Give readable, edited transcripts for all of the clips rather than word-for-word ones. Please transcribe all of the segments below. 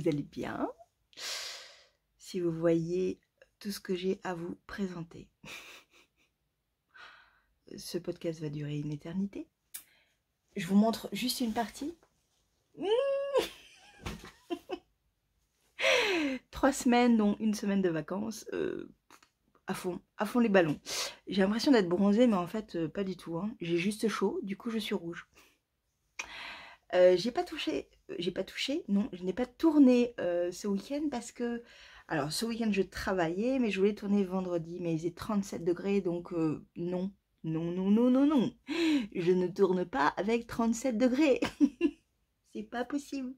vous allez bien, si vous voyez tout ce que j'ai à vous présenter. Ce podcast va durer une éternité. Je vous montre juste une partie. 3 semaines, dont une semaine de vacances, à fond les ballons. J'ai l'impression d'être bronzée, mais en fait, pas du tout. Hein. J'ai juste chaud, du coup je suis rouge. J'ai pas touché, non, je n'ai pas tourné ce week-end parce que, alors ce week-end je travaillais, mais je voulais tourner vendredi, mais il faisait 37 degrés, donc non, je ne tourne pas avec 37 degrés, c'est pas possible.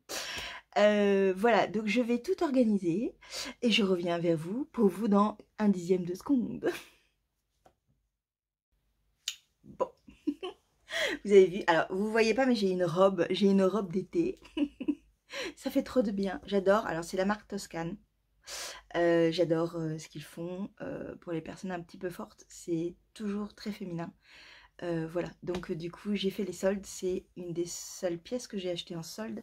Voilà, donc je vais tout organiser et je reviens vers vous pour vous dans un dixième de seconde. Bon, vous avez vu, alors vous voyez pas, mais j'ai une robe d'été. Ça fait trop de bien, j'adore. Alors c'est la marque Toscane. J'adore ce qu'ils font pour les personnes un petit peu fortes. C'est toujours très féminin. Voilà, donc du coup j'ai fait les soldes. C'est une des seules pièces que j'ai achetées en solde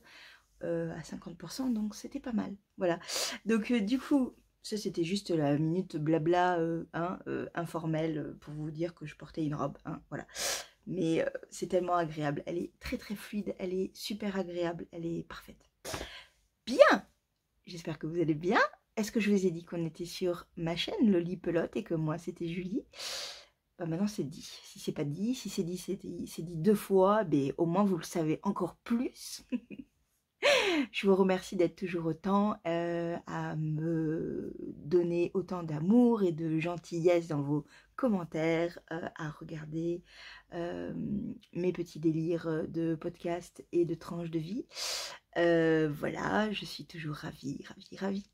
à 50%, donc c'était pas mal. Voilà, donc du coup ça c'était juste la minute blabla informelle pour vous dire que je portais une robe. Hein, voilà. Mais c'est tellement agréable. Elle est très très fluide, elle est super agréable, elle est parfaite. Bien, j'espère que vous allez bien. Est-ce que je vous ai dit qu'on était sur ma chaîne Loli Pelote et que moi c'était Julie? Bah maintenant c'est dit. Si c'est pas dit, si c'est dit, c'est dit 2 fois, mais au moins vous le savez encore plus. Je vous remercie d'être toujours autant à me donner autant d'amour et de gentillesse dans vos commentaires, à regarder mes petits délires de podcast et de tranches de vie. Voilà, je suis toujours ravie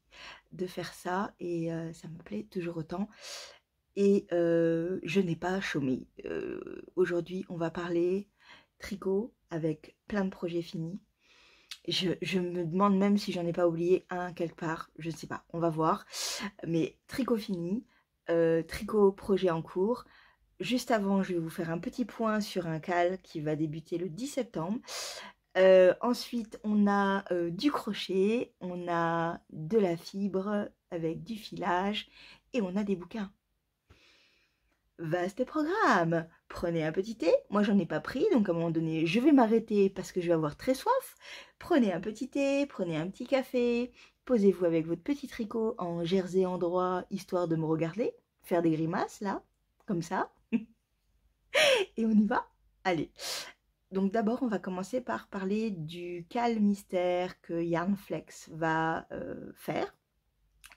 de faire ça et ça me plaît toujours autant. Et je n'ai pas chômé. Aujourd'hui, on va parler tricot avec plein de projets finis. Je me demande même si j'en ai pas oublié un quelque part, je ne sais pas, on va voir. Mais tricot fini, tricot projet en cours. Juste avant, je vais vous faire un petit point sur un cal qui va débuter le 10 septembre. Ensuite, on a du crochet, on a de la fibre avec du filage et on a des bouquins. Vaste programme. Prenez un petit thé. Moi, j'en ai pas pris, donc à un moment donné, je vais m'arrêter parce que je vais avoir très soif. Prenez un petit thé, prenez un petit café. Posez-vous avec votre petit tricot en jersey endroit, histoire de me regarder. Faire des grimaces, là, comme ça. Et on y va. Allez. Donc d'abord, on va commencer par parler du cal mystère que Yarnflex va faire.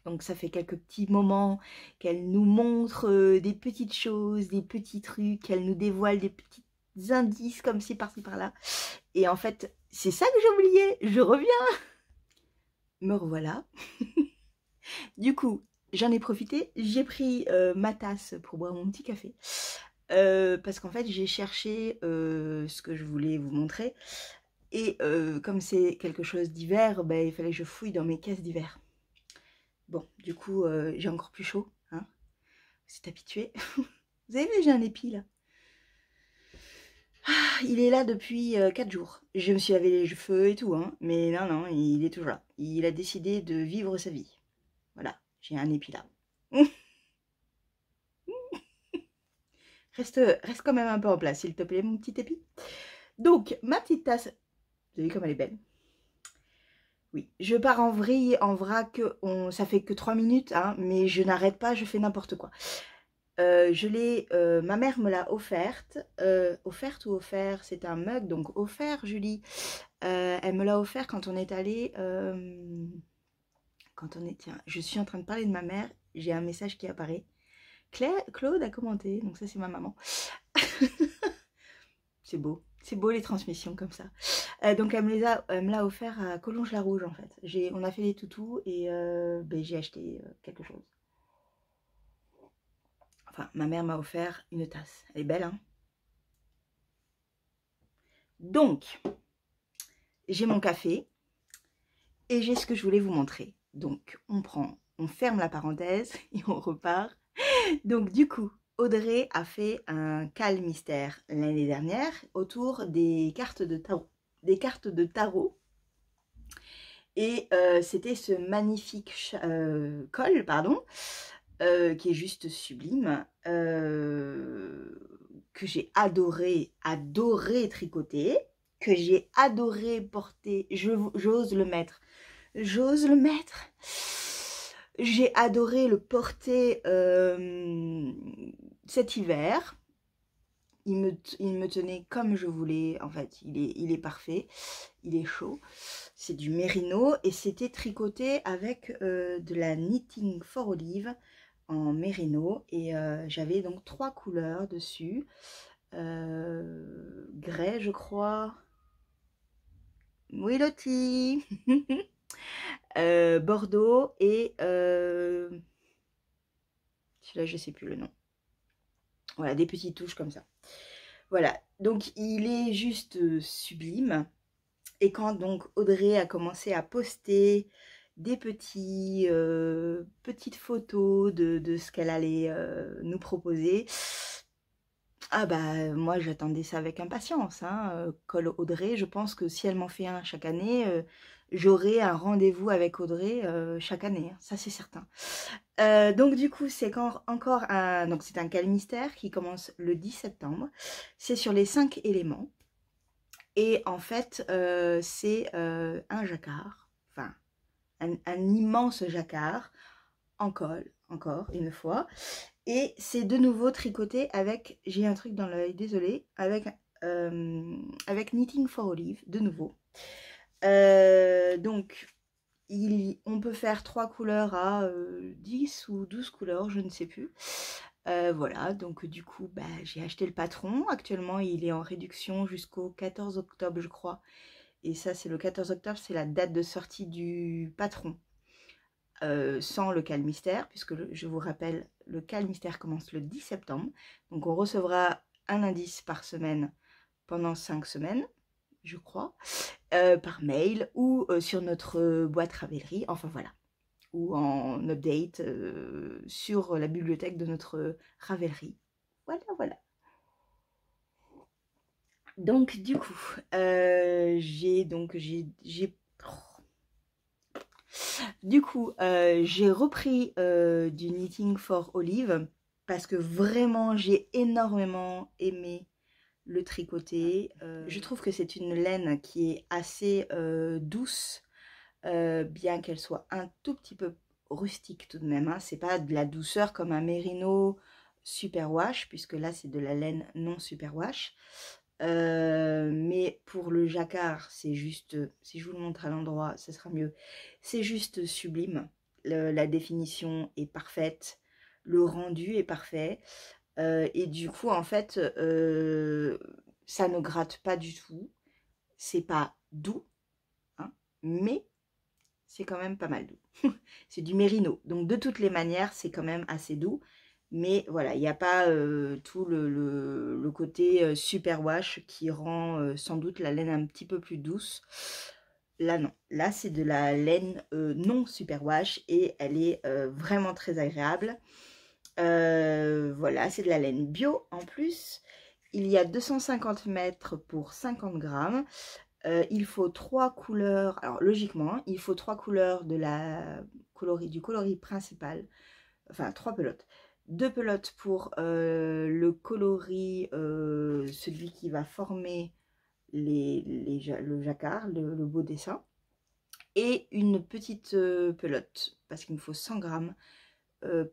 Donc ça fait quelques petits moments qu'elle nous montre des petites choses, des petits trucs, qu'elle nous dévoile des petits indices comme ci par-ci par-là. Et en fait, c'est ça que j'ai oublié, je reviens. Me revoilà. Du coup, j'en ai profité, j'ai pris ma tasse pour boire mon petit café. Parce qu'en fait, j'ai cherché ce que je voulais vous montrer. Et comme c'est quelque chose d'hiver, ben, il fallait que je fouille dans mes caisses d'hiver. Bon, du coup, j'ai encore plus chaud. Hein, vous êtes habitués. Vous avez vu, j'ai un épi là. Ah, il est là depuis 4 jours. Je me suis lavé les cheveux et tout, hein, mais non, il est toujours là. Il a décidé de vivre sa vie. Voilà, j'ai un épi là. Reste quand même un peu en place, s'il te plaît, mon petit épi. Donc, ma petite tasse. Vous avez vu comme elle est belle? Oui, je pars en vrille, en vrac, ça fait que 3 minutes, hein, mais je n'arrête pas, je fais n'importe quoi. Ma mère me l'a offerte, offerte ou offert, c'est un mug, donc offert Julie. Elle me l'a offert quand on est allé, tiens, je suis en train de parler de ma mère, j'ai un message qui apparaît. Claude a commenté, donc ça c'est ma maman. C'est beau les transmissions comme ça. Donc elle me l'a offert à Collonges-la-Rouge en fait. On a fait les toutous et ben, j'ai acheté quelque chose. Enfin, ma mère m'a offert une tasse. Elle est belle, hein? Donc, j'ai mon café et j'ai ce que je voulais vous montrer. Donc, on ferme la parenthèse et on repart. Donc, du coup, Audrey a fait un cal mystère l'année dernière autour des cartes de tarot. Et c'était ce magnifique col, pardon, qui est juste sublime, que j'ai adoré tricoter, que j'ai adoré porter. J'ose le mettre. J'ose le mettre. J'ai adoré le porter cet hiver. Il me tenait comme je voulais, en fait, il est parfait, il est chaud. C'est du mérino et c'était tricoté avec de la Knitting for Olive en mérino. Et j'avais donc 3 couleurs dessus. Grès, je crois. Oui, Lottie. Bordeaux et celui-là, je sais plus le nom. Voilà, des petites touches comme ça. Voilà, donc il est juste sublime. Et quand donc Audrey a commencé à poster des petites photos de ce qu'elle allait nous proposer, ah bah moi j'attendais ça avec impatience. Hein. Col Audrey, je pense que si elle m'en fait un chaque année, j'aurai un rendez-vous avec Audrey chaque année, hein, ça c'est certain. Donc du coup c'est encore un, donc c'est un calmystère qui commence le 10 septembre. C'est sur les 5 éléments. Et en fait, c'est un jacquard, enfin un immense jacquard en colle, encore une fois. Et c'est de nouveau tricoté avec, j'ai un truc dans l'œil, désolé, avec Knitting for Olive, de nouveau. Donc, on peut faire 3 couleurs à 10 ou 12 couleurs, je ne sais plus. Voilà, donc du coup, bah, j'ai acheté le patron. Actuellement, il est en réduction jusqu'au 14 octobre, je crois. Et ça, c'est le 14 octobre, c'est la date de sortie du patron. Sans le calmystère, puisque je vous rappelle, le calmystère commence le 10 septembre. Donc on recevra un indice par semaine pendant 5 semaines, je crois, par mail ou sur notre boîte Ravelry, enfin voilà, ou en update sur la bibliothèque de notre Ravelry. Voilà, voilà. Donc du coup, j'ai repris du Knitting for Olive parce que vraiment j'ai énormément aimé le tricoter. Je trouve que c'est une laine qui est assez douce, bien qu'elle soit un tout petit peu rustique tout de même. Hein. C'est pas de la douceur comme un mérino superwash, puisque là c'est de la laine non superwash. Mais pour le jacquard, c'est juste, si je vous le montre à l'endroit, ce sera mieux. C'est juste sublime. La définition est parfaite, le rendu est parfait. Et du coup, en fait, ça ne gratte pas du tout. C'est pas doux, hein, mais c'est quand même pas mal doux. C'est du mérino. Donc, de toutes les manières, c'est quand même assez doux. Mais voilà, il n'y a pas tout le côté superwash qui rend sans doute la laine un petit peu plus douce. Là, non. Là, c'est de la laine non superwash et elle est vraiment très agréable. Voilà, c'est de la laine bio en plus. Il y a 250 mètres pour 50 grammes. Il faut 3 couleurs. Alors, logiquement, il faut 3 couleurs de du coloris principal. Enfin, 3 pelotes. 2 pelotes pour le coloris, celui qui va former le jacquard, le beau dessin. Et une petite pelote, parce qu'il me faut 100 grammes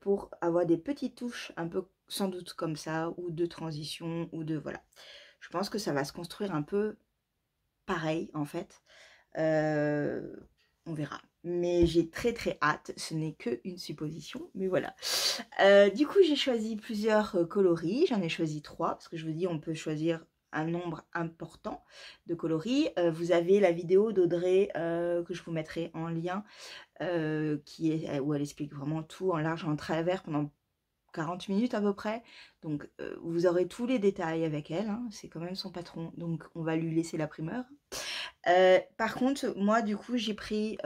pour avoir des petites touches un peu sans doute comme ça, ou de transition, ou de voilà. Je pense que ça va se construire un peu pareil en fait. On verra. Mais j'ai très hâte, ce n'est qu'une supposition, mais voilà. Du coup, j'ai choisi plusieurs coloris, j'en ai choisi 3, parce que je vous dis, on peut choisir un nombre important de coloris. Vous avez la vidéo d'Audrey que je vous mettrai en lien, où elle explique vraiment tout en large et en travers pendant 40 minutes à peu près. Donc vous aurez tous les détails avec elle, hein. C'est quand même son patron, donc on va lui laisser la primeur. Par contre, moi du coup j'ai pris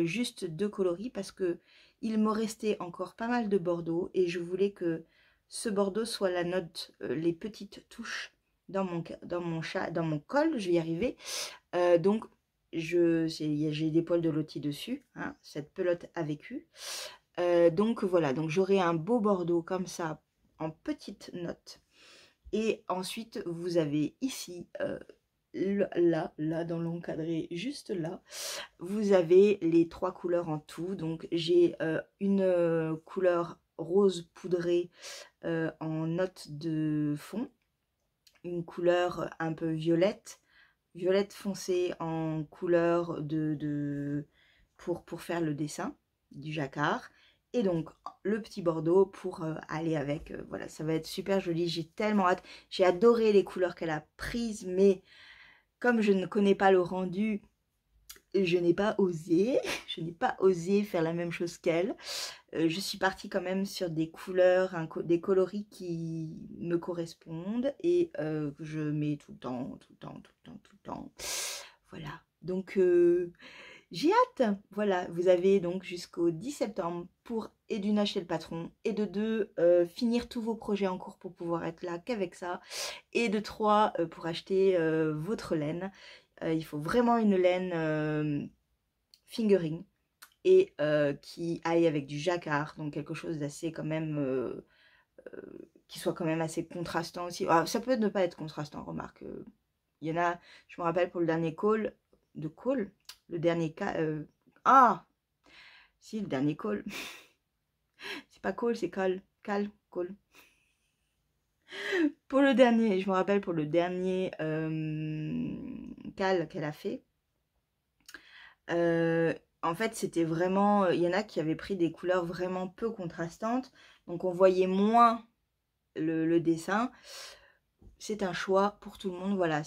juste 2 coloris parce que il me restait encore pas mal de bordeaux et je voulais que ce bordeaux soit la note, les petites touches dans mon col, je vais y arriver. Donc j'ai des poils de loti dessus, hein, cette pelote a vécu. Donc voilà, donc j'aurai un beau bordeaux comme ça, en petites notes. Et ensuite, vous avez ici, là, dans l'encadré, juste là, vous avez les 3 couleurs en tout. Donc j'ai une couleur rose poudrée en note de fond, une couleur un peu violette foncé en couleur pour faire le dessin du jacquard. Et donc le petit bordeaux pour aller avec. Voilà, ça va être super joli. J'ai tellement hâte. J'ai adoré les couleurs qu'elle a prises, mais comme je ne connais pas le rendu, je n'ai pas osé. Je n'ai pas osé faire la même chose qu'elle. Je suis partie quand même sur des couleurs, des coloris qui me correspondent et que je mets tout le temps, tout le temps, tout le temps, tout le temps. Voilà, donc j'ai hâte. Voilà, vous avez donc jusqu'au 10 septembre pour et d'une acheter le patron, et de 2 finir tous vos projets en cours pour pouvoir être là qu'avec ça, et de 3 pour acheter votre laine. Il faut vraiment une laine fingering et qui aille avec du jacquard, donc quelque chose d'assez quand même, qui soit quand même assez contrastant aussi. Alors, ça peut ne pas être contrastant, remarque. Il y en a, je me rappelle pour le dernier call, le dernier cas, ah, si, le dernier call, c'est pas call, c'est call, call. Pour le dernier, je me rappelle pour le dernier cal qu'elle a fait, en fait, c'était vraiment, il y en a qui avaient pris des couleurs vraiment peu contrastantes, donc on voyait moins le dessin. C'est un choix pour tout le monde, voilà,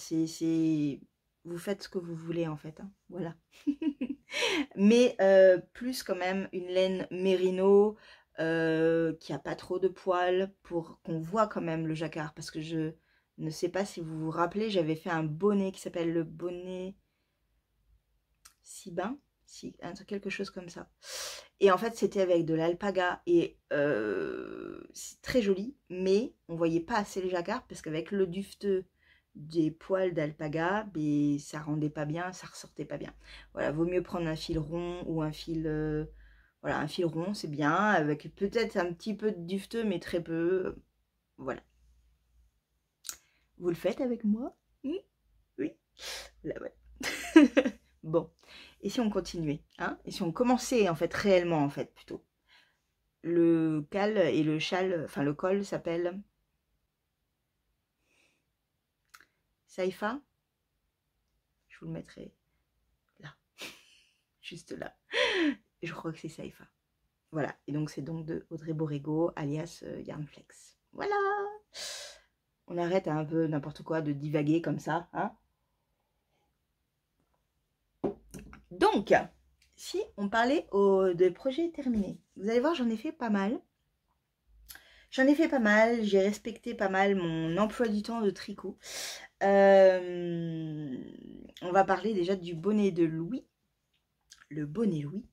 vous faites ce que vous voulez en fait, hein, voilà. Mais plus quand même une laine mérino qui a pas trop de poils pour qu'on voit quand même le jacquard, parce que je ne sais pas si vous vous rappelez, j'avais fait un bonnet qui s'appelle le bonnet Sibin, quelque chose comme ça. Et en fait, c'était avec de l'alpaga et c'est très joli, mais on voyait pas assez le jacquard parce qu'avec le dufteux des poils d'alpaga, ben, ça rendait pas bien, ça ressortait pas bien. Voilà, vaut mieux prendre un fil rond ou un fil, voilà, un fil rond, c'est bien, avec peut-être un petit peu de dufteux, mais très peu. Voilà. Vous le faites avec moi? Oui. Là, ouais. Bon. Et si on continuait, hein? Et si on commençait, en fait, réellement, en fait, plutôt. Le cal et le châle, enfin, le col s'appelle Saifa. Je vous le mettrai là, juste là. Je crois que c'est Saifa. Voilà. Et donc, c'est donc de Audrey Borrego, alias Yarnflex. Voilà. On arrête un peu n'importe quoi de divaguer comme ça, hein? Donc, si on parlait des projets terminés, vous allez voir, j'en ai fait pas mal. J'ai respecté pas mal mon emploi du temps de tricot. On va parler déjà du bonnet de Louis, le bonnet Louis,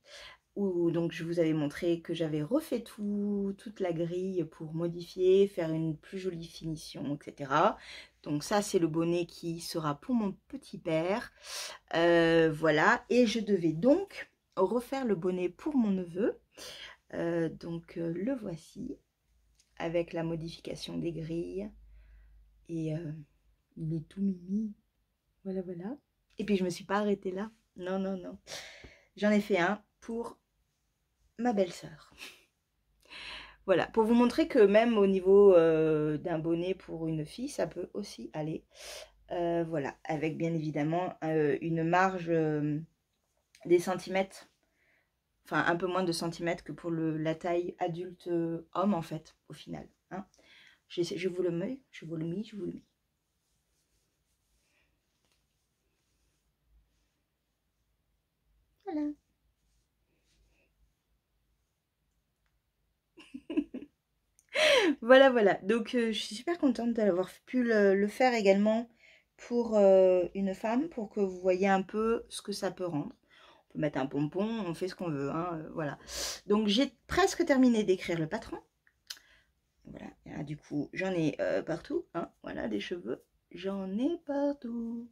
où donc je vous avais montré que j'avais refait toute la grille pour modifier, faire une plus jolie finition, etc. Donc ça, c'est le bonnet qui sera pour mon petit père. Voilà, et je devais donc refaire le bonnet pour mon neveu. Donc le voici, avec la modification des grilles. Et il est tout mimi. Voilà, voilà. Et puis je me suis pas arrêtée là. Non, non, non. J'en ai fait un pour ma belle-sœur. Voilà, pour vous montrer que même au niveau d'un bonnet pour une fille, ça peut aussi aller. Voilà, avec bien évidemment une marge des centimètres, enfin un peu moins de centimètres que pour la taille adulte homme en fait, au final. Hein. Je vous le mets, je vous le mets, je vous le mets. Voilà. Voilà, voilà. Donc, je suis super contente d'avoir pu le faire également pour une femme, pour que vous voyez un peu ce que ça peut rendre. On peut mettre un pompon, on fait ce qu'on veut, hein, voilà. Donc, j'ai presque terminé d'écrire le patron. Voilà, et, du coup, j'en ai partout, hein, voilà, des cheveux. J'en ai partout.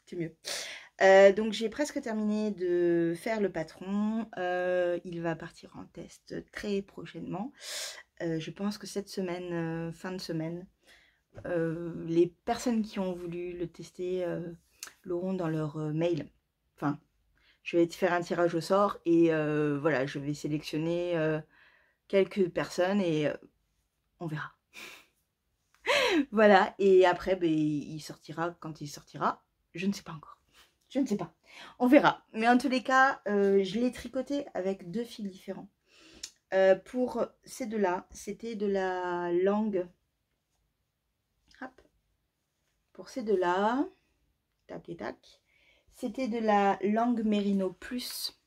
c'est mieux. Donc j'ai presque terminé de faire le patron. Il va partir en test très prochainement. Je pense que cette semaine, fin de semaine, les personnes qui ont voulu le tester l'auront dans leur mail. Enfin, je vais faire un tirage au sort et voilà, je vais sélectionner quelques personnes et on verra. Voilà, et après, ben, il sortira quand il sortira. Je ne sais pas encore. Je ne sais pas. On verra. Mais en tous les cas, je l'ai tricoté avec 2 fils différents. Pour ces deux-là, c'était de la langue. Hop. Pour ces deux-là, tac et tac. C'était de la langue Mérino Plus.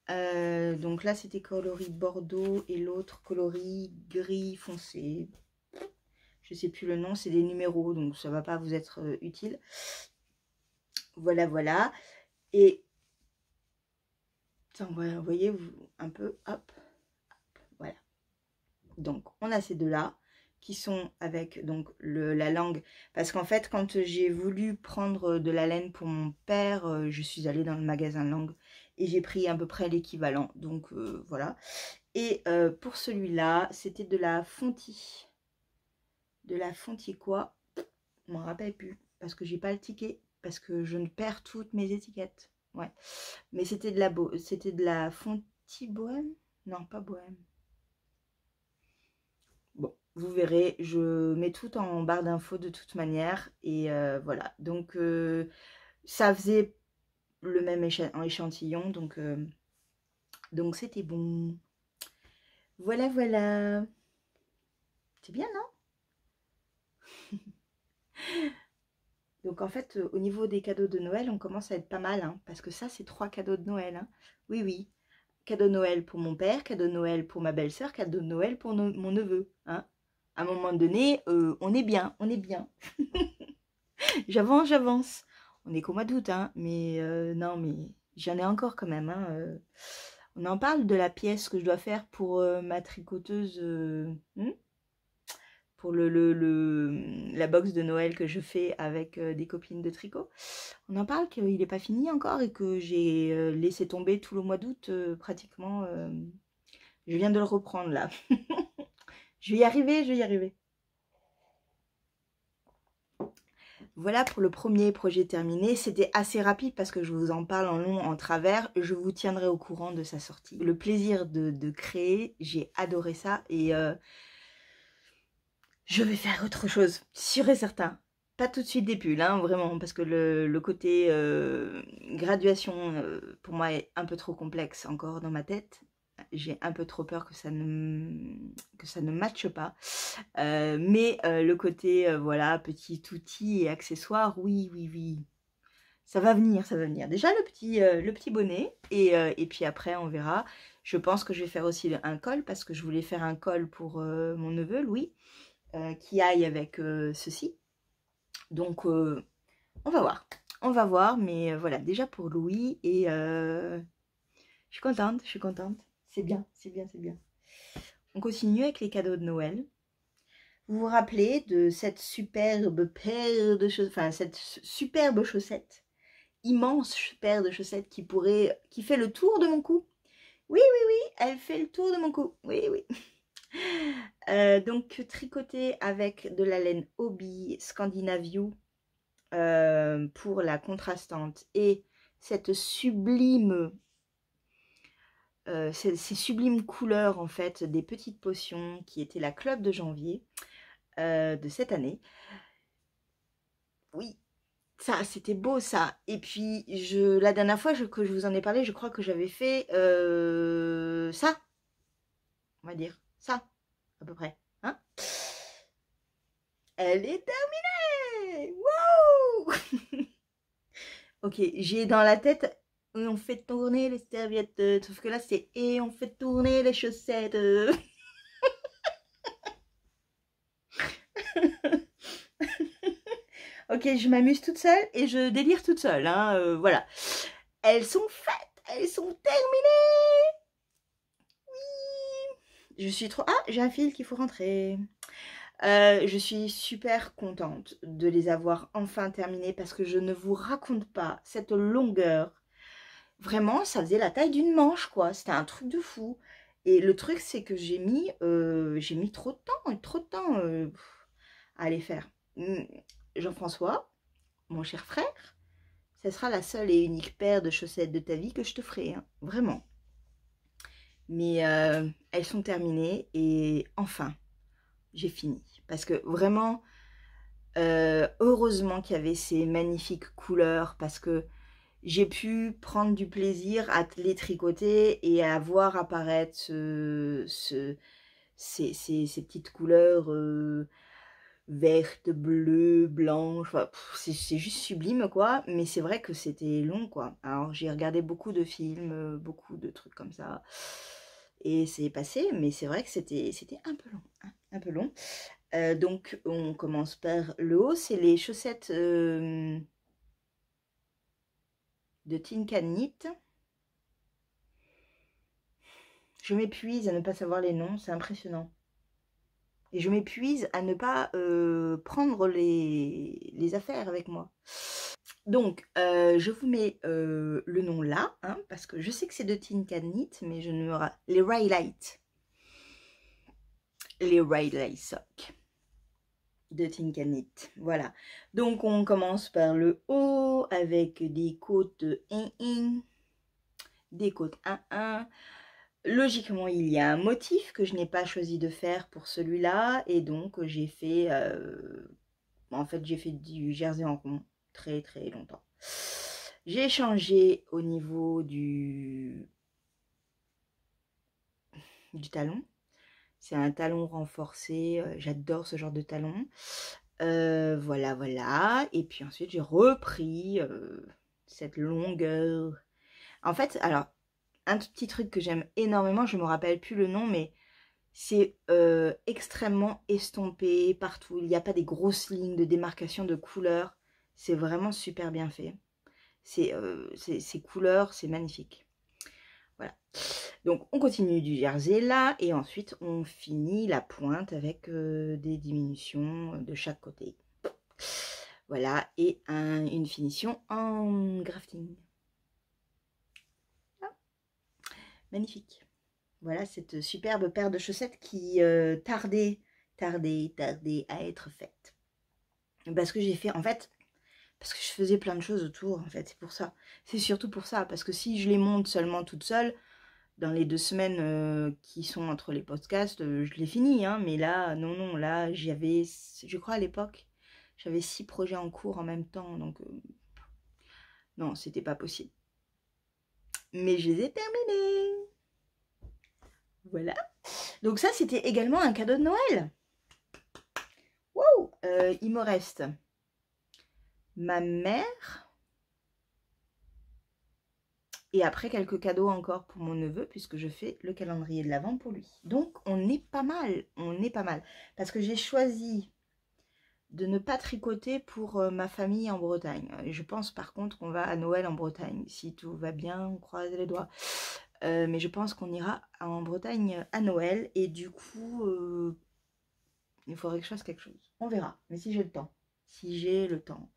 Donc là, c'était coloris bordeaux et l'autre coloris gris foncé. Je sais plus le nom, c'est des numéros, donc ça va pas vous être utile. Voilà, voilà. Et vous voyez un peu, hop, voilà. Donc, on a ces deux-là qui sont avec donc la langue. Parce qu'en fait, quand j'ai voulu prendre de la laine pour mon père, je suis allée dans le magasin langue et j'ai pris à peu près l'équivalent. Donc, voilà. Et pour celui-là, c'était de la Fonti. De la Fonti quoi? Je m'en rappelle plus. Parce que j'ai pas le ticket. Parce que je ne perds toutes mes étiquettes. Ouais. Mais c'était de la Fonti Bohème? Non, pas Bohème. Bon, vous verrez, je mets tout en barre d'infos de toute manière. Et voilà. Donc, ça faisait le même échantillon. Donc c'était bon. Voilà, voilà. C'est bien, non? Donc en fait, au niveau des cadeaux de Noël, on commence à être pas mal, hein, parce que ça, c'est 3 cadeaux de Noël. Hein. Oui, oui. Cadeau de Noël pour mon père, cadeau de Noël pour ma belle-sœur, cadeau de Noël pour mon neveu. Hein. À un moment donné, on est bien, on est bien. J'avance, j'avance. On est qu'au mois d'août, hein, mais non, mais j'en ai encore quand même. Hein, on en parle de la pièce que je dois faire pour ma tricoteuse... pour la box de Noël que je fais avec des copines de tricot. On en parle qu'il n'est pas fini encore et que j'ai laissé tomber tout le mois d'août pratiquement. Je viens de le reprendre là. Je vais y arriver, je vais y arriver. Voilà pour le premier projet terminé. C'était assez rapide parce que je vous en parle en long, en travers. Je vous tiendrai au courant de sa sortie. Le plaisir de créer, j'ai adoré ça et... je vais faire autre chose, sûr et certain. Pas tout de suite des pulls, hein, vraiment, parce que le côté graduation, pour moi, est un peu trop complexe encore dans ma tête. J'ai un peu trop peur que ça ne matche pas. Mais le côté, voilà, petit outil et accessoires, oui, oui, oui. Ça va venir, ça va venir. Déjà, le petit bonnet, et puis après, on verra. Je pense que je vais faire aussi un col, parce que je voulais faire un col pour mon neveu, Louis. Qui aille avec ceci. Donc, on va voir. On va voir, mais voilà, déjà pour Louis. Et je suis contente, je suis contente. C'est bien, c'est bien, c'est bien. On continue avec les cadeaux de Noël. Vous vous rappelez de cette superbe paire de chaussettes, enfin cette superbe chaussette, immense paire de chaussettes qui fait le tour de mon cou. Oui, oui, oui, elle fait le tour de mon cou. Oui, oui. Donc tricoté avec de la laine Hobby Scandinavio pour la contrastante et cette sublime ces sublimes couleurs en fait des petites potions qui étaient la club de janvier de cette année. Oui, ça c'était beau ça. Et puis la dernière fois que je vous en ai parlé, je crois que j'avais fait ça, on va dire ça à peu près, hein. Elle est terminée. Wow. Ok, j'ai dans la tête et on fait tourner les serviettes, sauf que là c'est et on fait tourner les chaussettes. Ok, je m'amuse toute seule et je délire toute seule, hein, voilà. Elles sont faites, elles sont terminées. Oui. Je suis trop... Ah, j'ai un fil qu'il faut rentrer. Je suis super contente de les avoir enfin terminées parce que je ne vous raconte pas cette longueur. Vraiment, ça faisait la taille d'une manche, quoi. C'était un truc de fou. Et le truc, c'est que j'ai mis trop de temps à les faire. Jean-François, mon cher frère, ce sera la seule et unique paire de chaussettes de ta vie que je te ferai, hein, vraiment. Mais elles sont terminées et enfin, j'ai fini. Parce que vraiment, heureusement qu'il y avait ces magnifiques couleurs parce que j'ai pu prendre du plaisir à les tricoter et à voir apparaître ces petites couleurs vertes, bleues, blanches. Enfin, c'est juste sublime, quoi. Mais c'est vrai que c'était long, quoi. Alors, j'ai regardé beaucoup de films, beaucoup de trucs comme ça. Et c'est passé, mais c'est vrai que c'était un peu long. Hein, un peu long. Donc, on commence par le haut. C'est les chaussettes de Tin Can Knit. Je m'épuise à ne pas savoir les noms, c'est impressionnant. Et je m'épuise à ne pas prendre les affaires avec moi. Donc, je vous mets le nom là, hein, parce que je sais que c'est de Tin Can Knit, mais je ne me... Les Raylight. Les Raylight Sock de Tin Can Knit. Voilà. Donc, on commence par le haut avec des côtes 1-1, des côtes 1-1. Logiquement, il y a un motif que je n'ai pas choisi de faire pour celui-là. Et donc, j'ai fait... en fait, j'ai fait du jersey en rond très très longtemps. J'ai changé au niveau du talon. C'est un talon renforcé. J'adore ce genre de talon. Voilà, voilà. Et puis ensuite, j'ai repris cette longueur. En fait, alors, un tout petit truc que j'aime énormément, je me rappelle plus le nom, mais c'est extrêmement estompé partout. Il n'y a pas des grosses lignes de démarcation de couleurs. C'est vraiment super bien fait. Ces couleurs, c'est magnifique. Voilà. Donc, on continue du jersey là. Et ensuite, on finit la pointe avec des diminutions de chaque côté. Voilà. Et une finition en grafting. Ah, magnifique. Voilà cette superbe paire de chaussettes qui tardait à être faite. Parce que j'ai fait, en fait, parce que je faisais plein de choses autour, en fait, c'est pour ça. C'est surtout pour ça, parce que si je les monte seulement toute seule, dans les 2 semaines qui sont entre les podcasts, je les finis, hein, mais là, non, non, là, j'avais, je crois à l'époque, j'avais 6 projets en cours en même temps, donc non, c'était pas possible. Mais je les ai terminés. Voilà. Donc ça, c'était également un cadeau de Noël. Wow, il me reste ma mère et après quelques cadeaux encore pour mon neveu puisque je fais le calendrier de l'Avent pour lui. Donc on est pas mal, parce que j'ai choisi de ne pas tricoter pour ma famille en Bretagne. Et je pense par contre qu'on va à Noël en Bretagne, si tout va bien, on croise les doigts. Mais je pense qu'on ira en Bretagne à Noël et du coup, il faudrait que je fasse quelque chose. On verra, mais si j'ai le temps. Si j'ai le temps.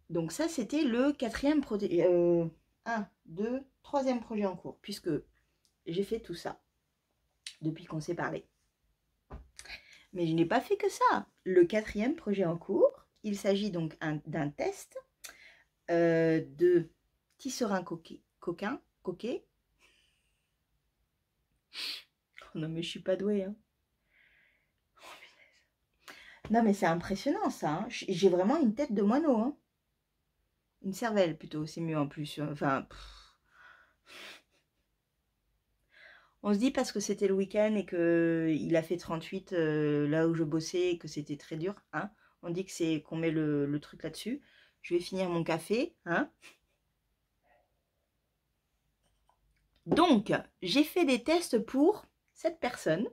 Donc ça, c'était le quatrième projet. 1, 2, troisième projet en cours, puisque j'ai fait tout ça depuis qu'on s'est parlé. Mais je n'ai pas fait que ça. Le quatrième projet en cours, il s'agit donc d'un test de tisserand coquet. Oh non mais je suis pas douée. Hein. Non mais c'est impressionnant ça. Hein. J'ai vraiment une tête de moineau. Hein. Une cervelle plutôt, c'est mieux en plus. Enfin... On se dit parce que c'était le week-end et qu'il a fait 38 là où je bossais et que c'était très dur. Hein. On dit que c'est qu'on met le truc là-dessus. Je vais finir mon café. Hein. Donc, j'ai fait des tests pour cette personne.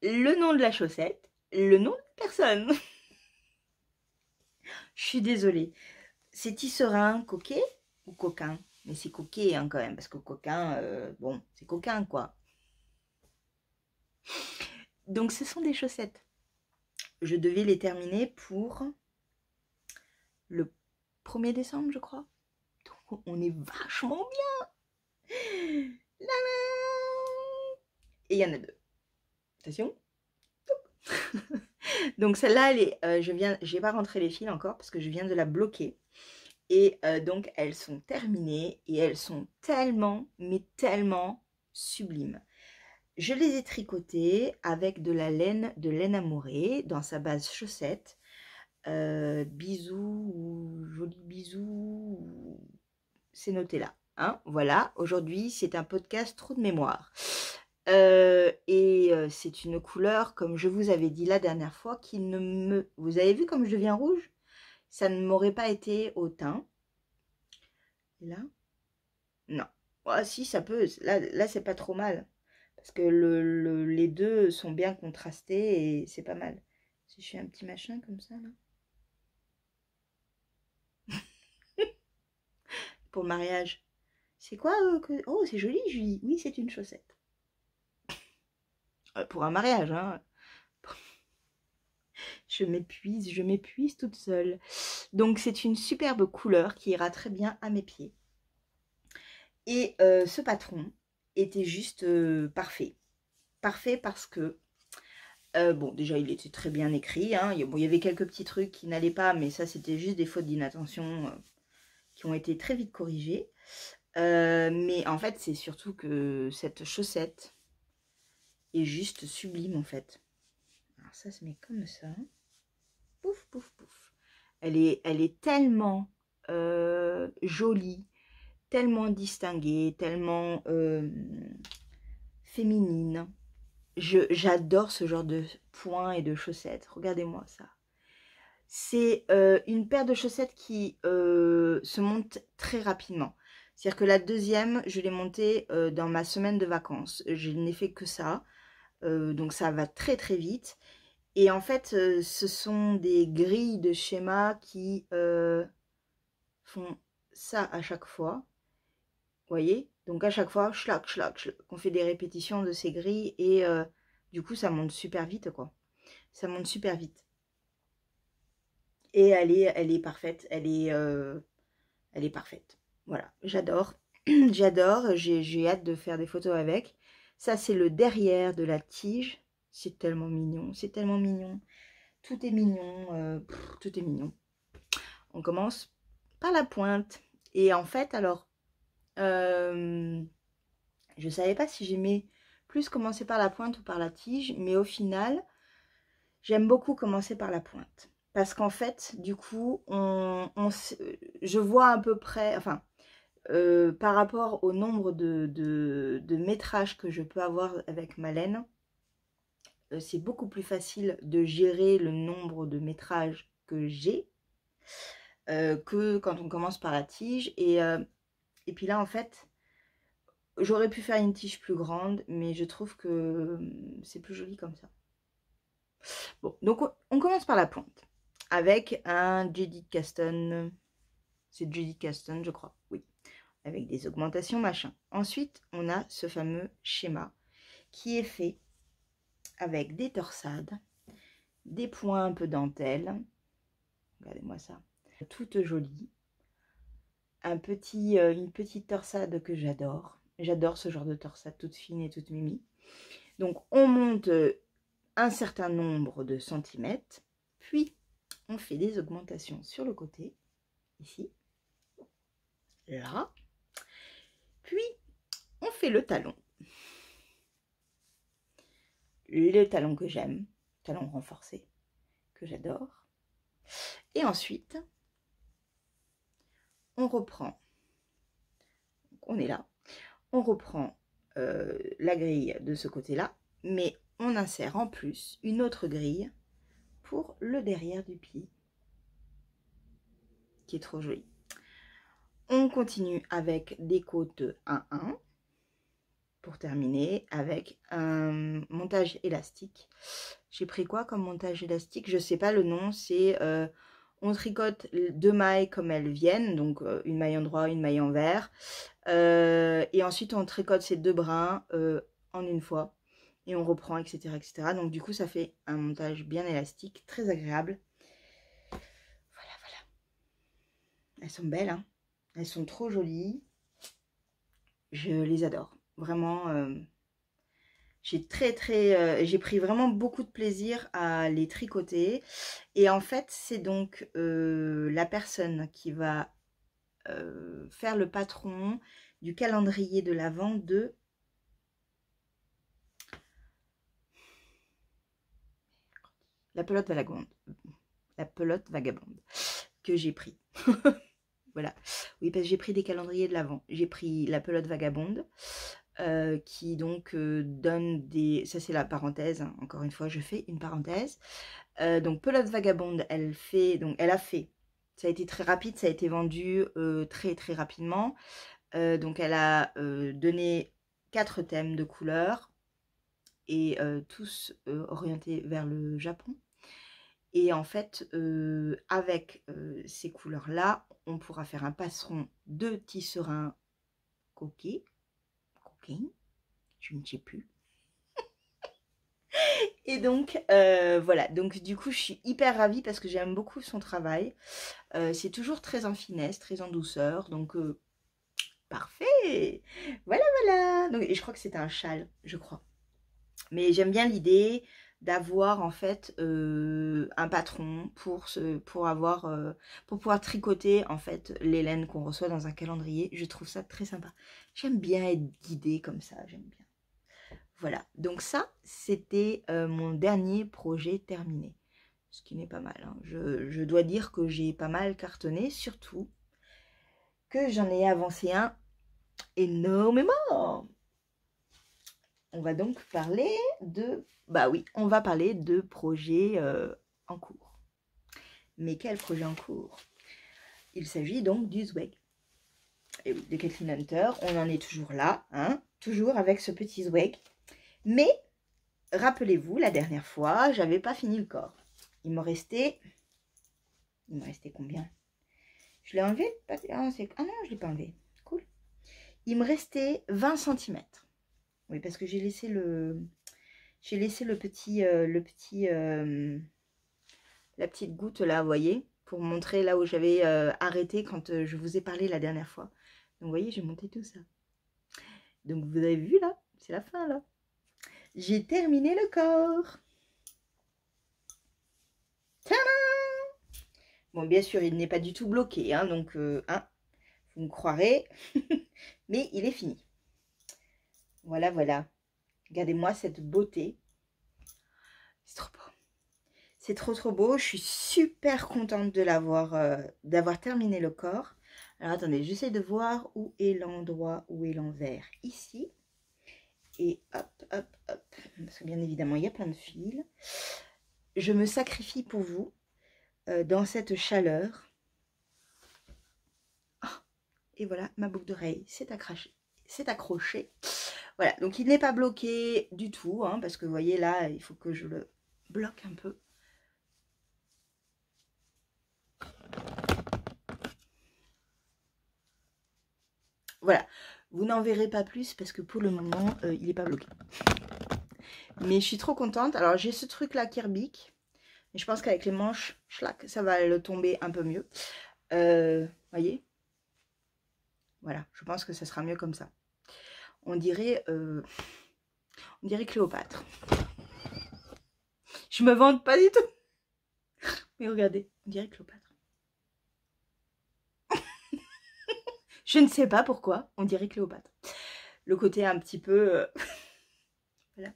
Le nom de la chaussette. Le nom de la personne. Je suis désolée. C'est tisserand coquet ou coquin? Mais c'est coquet hein, quand même. Parce que coquin, bon, c'est coquin quoi. Donc ce sont des chaussettes. Je devais les terminer pour le 1er décembre, je crois. Donc on est vachement bien. Et il y en a 2. Attention. Donc celle-là, j'ai pas rentré les fils encore parce que je viens de la bloquer. Et donc elles sont terminées et elles sont tellement, mais tellement sublimes. Je les ai tricotées avec de laine amourée dans sa base chaussette. Bisous ou joli bisou, c'est noté là. Hein, voilà, aujourd'hui c'est un podcast trop de mémoire. C'est une couleur, comme je vous avais dit la dernière fois, qui ne me... Vous avez vu comme je deviens rouge? Ça ne m'aurait pas été au teint. Et là? Non. Oh, si, ça peut. Là c'est pas trop mal. Parce que les deux sont bien contrastés et c'est pas mal. Si je fais un petit machin comme ça, là. Pour le mariage. C'est quoi Oh, c'est joli, Julie. Oui, c'est une chaussette. Pour un mariage, hein. Je m'épuise toute seule. Donc, c'est une superbe couleur qui ira très bien à mes pieds. Et ce patron était juste parfait. Parfait parce que, bon, déjà, il était très bien écrit. Hein. Bon, il y avait quelques petits trucs qui n'allaient pas, mais ça, c'était juste des fautes d'inattention qui ont été très vite corrigées. Mais en fait, c'est surtout que cette chaussette est juste sublime, en fait. Alors ça se met comme ça. Pouf, pouf, pouf. Elle est tellement jolie, tellement distinguée, tellement féminine. J'adore ce genre de points et de chaussettes. Regardez-moi ça. C'est une paire de chaussettes qui se monte très rapidement. C'est-à-dire que la deuxième, je l'ai montée dans ma semaine de vacances. Je n'ai fait que ça. Donc ça va très très vite. Et en fait, ce sont des grilles de schéma qui font ça à chaque fois. Vous voyez? Donc à chaque fois, schlac, schlac, schlac, on fait des répétitions de ces grilles et du coup, ça monte super vite, quoi. Ça monte super vite. Et elle est parfaite. Elle est parfaite. Voilà, j'adore. J'adore. J'ai hâte de faire des photos avec. Ça, c'est le derrière de la tige. C'est tellement mignon. C'est tellement mignon. Tout est mignon. Tout est mignon. On commence par la pointe. Et en fait, alors, je ne savais pas si j'aimais plus commencer par la pointe ou par la tige. Mais au final, j'aime beaucoup commencer par la pointe. Parce qu'en fait, du coup, je vois à peu près... Enfin, par rapport au nombre de métrages que je peux avoir avec ma laine, c'est beaucoup plus facile de gérer le nombre de métrages que j'ai que quand on commence par la tige. Et puis là, en fait, j'aurais pu faire une tige plus grande, mais je trouve que c'est plus joli comme ça. Bon, donc on commence par la pointe avec un Judith Caston. C'est Judith Caston, je crois, oui. Avec des augmentations machin. Ensuite, on a ce fameux schéma qui est fait avec des torsades, des points un peu dentelle. Regardez-moi ça. Toute jolie. Une petite torsade que j'adore. J'adore ce genre de torsade toute fine et toute mimi. Donc, on monte un certain nombre de centimètres. Puis, on fait des augmentations sur le côté. Ici. Là. Puis, on fait le talon. Le talon que j'aime, talon renforcé, que j'adore. Et ensuite, on reprend, on est là, on reprend la grille de ce côté-là, mais on insère en plus une autre grille pour le derrière du pied, qui est trop joli. On continue avec des côtes 1-1, pour terminer avec un montage élastique. J'ai pris quoi comme montage élastique? Je sais pas le nom, c'est on tricote 2 mailles comme elles viennent, donc une maille en droit, une maille en vert. Et ensuite on tricote ces 2 brins en une fois. et on reprend, etc., etc. Donc du coup, ça fait un montage bien élastique, très agréable. Voilà, voilà. Elles sont belles, hein. Elles sont trop jolies. Je les adore. Vraiment, j'ai pris vraiment beaucoup de plaisir à les tricoter. Et en fait, c'est donc la personne qui va faire le patron du calendrier de l'Avent de la pelote vagabonde. La pelote vagabonde que j'ai pris. Voilà. Oui, parce que j'ai pris des calendriers de l'Avent. J'ai pris la pelote vagabonde qui donc donne des... Ça, c'est la parenthèse. Hein. Encore une fois, je fais une parenthèse. Donc, pelote vagabonde, elle a fait. Ça a été très rapide, ça a été vendu très très rapidement. Donc, elle a donné 4 thèmes de couleurs et tous orientés vers le Japon. Et en fait, avec ces couleurs-là, on pourra faire un passeron de tisserand coquet. Coquin, je ne sais plus. Et donc, voilà. Donc, du coup, je suis hyper ravie parce que j'aime beaucoup son travail. C'est toujours très en finesse, très en douceur. Donc, parfait. Voilà, voilà. Donc, et je crois que c'est un châle, je crois. Mais j'aime bien l'idée d'avoir en fait un patron pour pouvoir tricoter en fait les laines qu'on reçoit dans un calendrier. Je trouve ça très sympa. J'aime bien être guidée comme ça, j'aime bien. Voilà, donc ça c'était mon dernier projet terminé. Ce qui n'est pas mal. Hein. Je dois dire que j'ai pas mal cartonné, surtout que j'en ai avancé un énormément. On va donc parler de... Bah oui, on va parler de projets en cours. Mais quel projet en cours? Il s'agit donc du Zweig. Et oui, de Kathleen Hunter, on en est toujours là, hein, toujours avec ce petit Zweig. Mais, rappelez-vous, la dernière fois, j'avais pas fini le corps. Il me restait combien? Je l'ai enlevé? Ah non, je l'ai pas enlevé. Cool. Il me restait 20 cm. Oui, parce que j'ai laissé le petit, la petite goutte là, vous voyez, pour montrer là où j'avais arrêté quand je vous ai parlé la dernière fois. Donc, vous voyez, j'ai monté tout ça. Donc, vous avez vu là, c'est la fin là. J'ai terminé le corps. Tadam! Bon, bien sûr, il n'est pas du tout bloqué, hein, donc, hein, vous me croirez, mais il est fini. Voilà, voilà. Regardez-moi cette beauté. C'est trop beau. C'est trop trop beau. Je suis super contente de d'avoir terminé le corps. Alors attendez, j'essaie de voir où est l'endroit, où est l'envers. Ici. Et hop, hop, hop. Parce que bien évidemment, il y a plein de fils. Je me sacrifie pour vous dans cette chaleur. Oh, et voilà, ma boucle d'oreille s'est accrochée. Voilà, donc il n'est pas bloqué du tout, hein, parce que vous voyez là, il faut que je le bloque un peu. Voilà, vous n'en verrez pas plus parce que pour le moment, il n'est pas bloqué. Mais je suis trop contente. Alors, j'ai ce truc-là qui rebique. Mais je pense qu'avec les manches, schlac, ça va le tomber un peu mieux. Voyez? Voilà, je pense que ça sera mieux comme ça. On dirait Cléopâtre. Je me vante pas du tout. Mais regardez, on dirait Cléopâtre. Je ne sais pas pourquoi, on dirait Cléopâtre. Le côté un petit peu... voilà.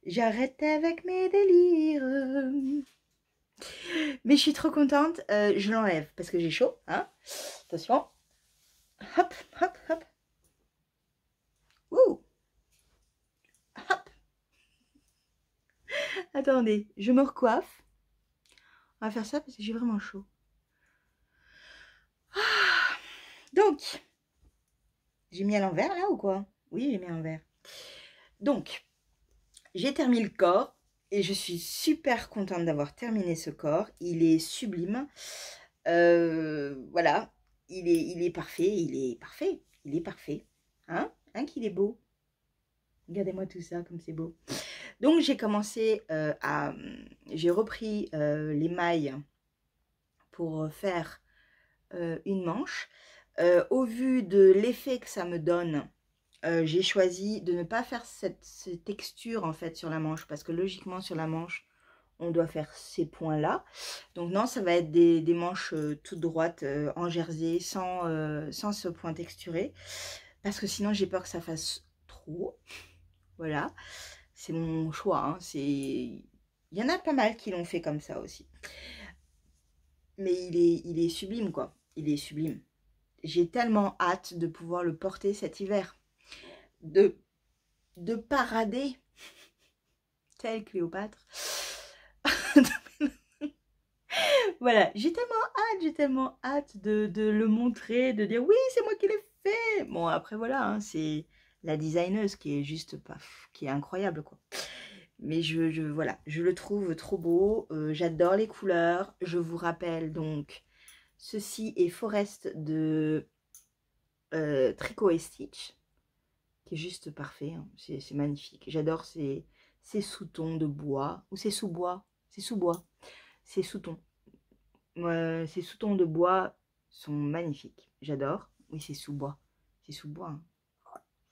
J'arrête avec mes délires. Mais je suis trop contente. Je l'enlève parce que j'ai chaud. Hein. Attention. Hop, hop, hop. Ouh. Hop. Attendez, je me recoiffe. On va faire ça parce que j'ai vraiment chaud. Ah. Donc, j'ai mis à l'envers là ou quoi? Oui, j'ai mis à l'envers. Donc, j'ai terminé le corps et je suis super contente d'avoir terminé ce corps. Il est sublime. Voilà, il est parfait, il est parfait. Hein qu'il est beau. Regardez-moi tout ça, comme c'est beau. Donc j'ai commencé j'ai repris les mailles pour faire une manche. Au vu de l'effet que ça me donne, j'ai choisi de ne pas faire cette texture en fait sur la manche, parce que logiquement sur la manche on doit faire ces points là. Donc non, ça va être des manches toutes droites en jersey sans ce point texturé, parce que sinon j'ai peur que ça fasse trop. Voilà, c'est mon choix, hein. Il y en a pas mal qui l'ont fait comme ça aussi, mais il est sublime quoi, il est sublime. J'ai tellement hâte de pouvoir le porter cet hiver, de parader telle Cléopâtre. Voilà, j'ai tellement hâte de le montrer, de dire oui, c'est moi qui l'ai fait. Bon, après voilà, hein, c'est la designeuse qui est juste paf, qui est incroyable quoi. Mais voilà, je le trouve trop beau, j'adore les couleurs. Je vous rappelle donc, ceci est Forest de Tricot et Stitch, qui est juste parfait, hein. C'est magnifique. J'adore ces sous-tons de bois, ou c'est sous-bois, c'est sous-bois, c'est sous-tons. Ces sous-tons de bois sont magnifiques, j'adore. Oui, c'est sous-bois, c'est sous-bois, hein.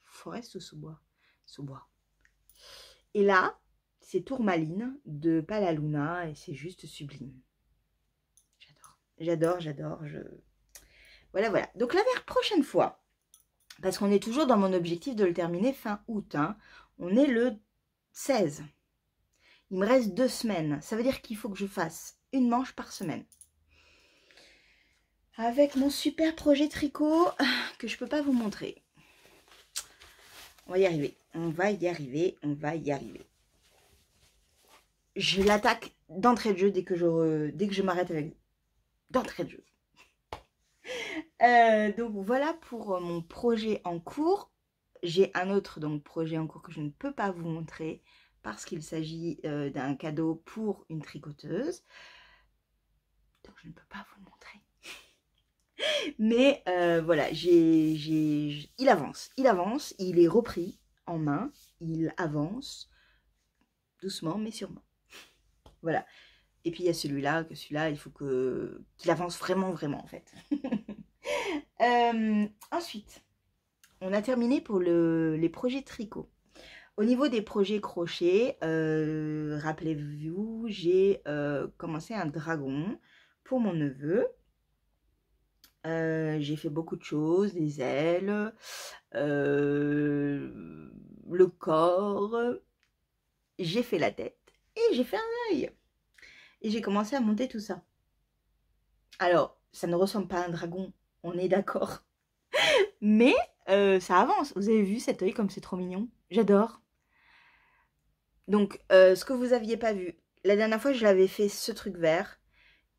Forest ou sous-bois? Sous-bois. Et là, c'est Tourmaline de Palaluna et c'est juste sublime. J'adore, j'adore, j'adore. Voilà, voilà. Donc la prochaine fois, parce qu'on est toujours dans mon objectif de le terminer fin août, hein. On est le 16. Il me reste 2 semaines. Ça veut dire qu'il faut que je fasse une manche par semaine. Avec mon super projet tricot que je ne peux pas vous montrer. On va y arriver. On va y arriver. On va y arriver. Je l'attaque d'entrée de jeu dès que je m'arrête avec... D'entrée de jeu. Donc voilà pour mon projet en cours. J'ai un autre donc projet en cours que je ne peux pas vous montrer parce qu'il s'agit d'un cadeau pour une tricoteuse. Donc je ne peux pas vous le montrer. Mais voilà, il avance, il est repris en main, il avance doucement mais sûrement. Voilà. Et puis il y a celui-là, il faut qu'il avance vraiment, vraiment en fait. Ensuite, on a terminé pour les projets tricot. Au niveau des projets crochet, rappelez-vous, j'ai commencé un dragon pour mon neveu. J'ai fait beaucoup de choses, des ailes, le corps, j'ai fait la tête et j'ai fait un œil. Et j'ai commencé à monter tout ça. Alors, ça ne ressemble pas à un dragon, on est d'accord. Mais ça avance. Vous avez vu cet œil comme c'est trop mignon? J'adore. Donc, ce que vous n'aviez pas vu, la dernière fois, je l'avais fait ce truc vert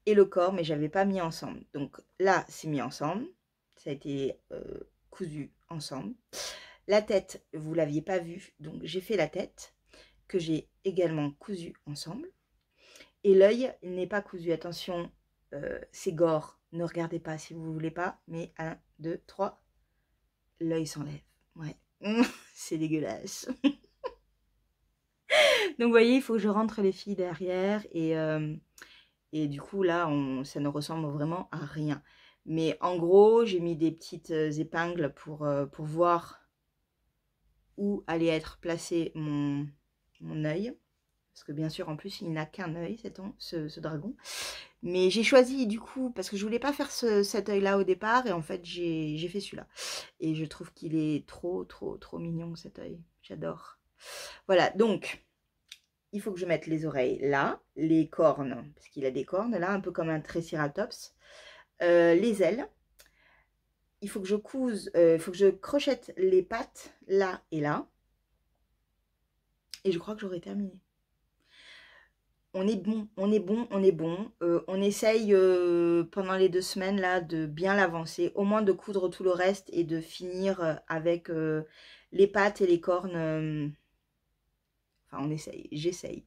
et le corps, mais je n'avais pas mis ensemble. Donc là, c'est mis ensemble. Ça a été cousu ensemble. La tête, vous ne l'aviez pas vue, donc j'ai fait la tête, que j'ai également cousu ensemble. Et l'œil n'est pas cousu. Attention, c'est gore. Ne regardez pas si vous ne voulez pas. Mais 1, 2, 3. L'œil s'enlève. Ouais. C'est dégueulasse. Donc, vous voyez, il faut que je rentre les filles derrière. Et du coup, là, ça ne ressemble vraiment à rien. Mais en gros, j'ai mis des petites épingles pour voir où allait être placé mon œil. Parce que bien sûr, en plus, il n'a qu'un œil, ce dragon. Mais j'ai choisi du coup, parce que je voulais pas faire cet œil-là au départ. Et en fait, j'ai fait celui-là. Et je trouve qu'il est trop, trop, trop mignon, cet œil. J'adore. Voilà, donc, il faut que je mette les oreilles là. Les cornes, parce qu'il a des cornes là, un peu comme un triceratops. Les ailes. Il faut que je couse, il faut que je crochette les pattes là et là. Et je crois que j'aurai terminé. On est bon, on est bon, on est bon. On essaye pendant les 2 semaines là de bien l'avancer, au moins de coudre tout le reste et de finir avec les pattes et les cornes. Enfin, on essaye, j'essaye.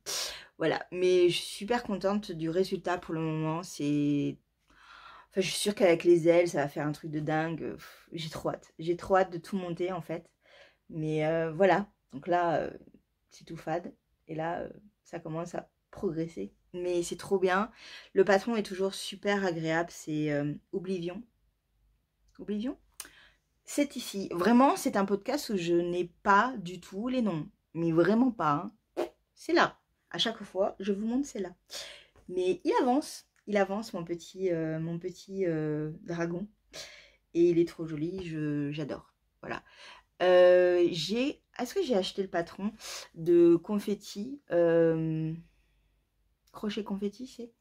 Voilà, mais je suis super contente du résultat pour le moment. C'est... Enfin, je suis sûre qu'avec les ailes, ça va faire un truc de dingue. J'ai trop hâte. J'ai trop hâte de tout monter en fait. Mais voilà, donc là, c'est tout fade. Et là, ça commence à progresser. Mais c'est trop bien. Le patron est toujours super agréable. C'est Oblivion. Oblivion? C'est ici. Vraiment, c'est un podcast où je n'ai pas du tout les noms. Mais vraiment pas. Hein. C'est là. À chaque fois, je vous montre, c'est là. Mais il avance. Il avance, mon petit dragon. Et il est trop joli. J'adore. Voilà. Est-ce que j'ai acheté le patron de confetti crochet confetti, c'est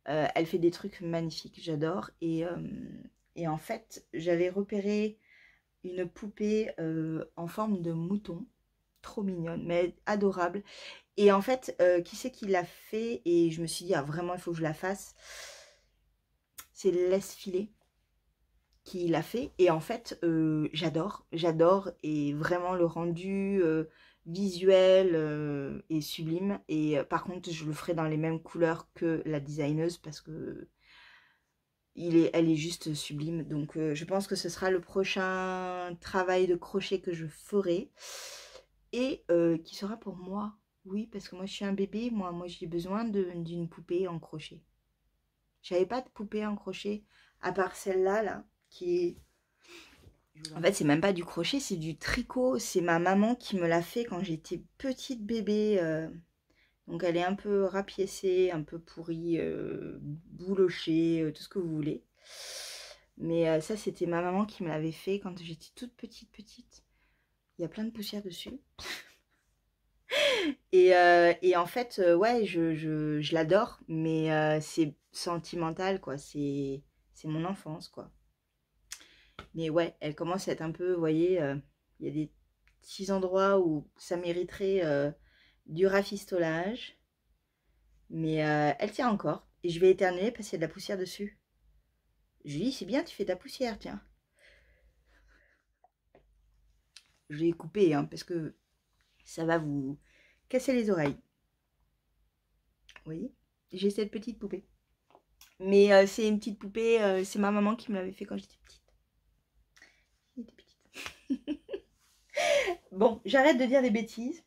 elle fait des trucs magnifiques, j'adore. Et en fait, j'avais repéré une poupée en forme de mouton, trop mignonne, mais adorable. Et en fait, qui c'est qui l'a fait? Et je me suis dit, ah, vraiment, il faut que je la fasse. C'est Laisse Filer qui l'a fait. Et en fait, j'adore. Et vraiment, le rendu visuel est sublime. Et par contre, je le ferai dans les mêmes couleurs que la designeuse parce que elle est juste sublime. Donc, je pense que ce sera le prochain travail de crochet que je ferai. Et qui sera pour moi. Oui, parce que moi, je suis un bébé. Moi j'ai besoin d'une poupée en crochet. J'avais pas de poupée en crochet à part celle-là, là, qui est... En fait, c'est même pas du crochet, c'est du tricot. C'est ma maman qui me l'a fait quand j'étais petite bébé. Donc, elle est un peu rapiécée, un peu pourrie, boulochée, tout ce que vous voulez. Mais ça, c'était ma maman qui me l'avait fait quand j'étais toute petite. Il y a plein de poussière dessus. Et en fait, ouais, je l'adore, mais c'est sentimental, quoi. C'est mon enfance, quoi. Mais ouais, elle commence à être un peu, vous voyez, il y a des petits endroits où ça mériterait du rafistolage. Mais elle tient encore. Et je vais éternuer parce qu'il y a de la poussière dessus. Je lui dis, c'est bien, tu fais de la poussière, tiens. Je l'ai coupé, hein, parce que ça va vous casser les oreilles. Vous voyez, j'ai cette petite poupée. Mais c'est une petite poupée, c'est ma maman qui me l'avait fait quand j'étais petite. J'étais petite. Bon, j'arrête de dire des bêtises.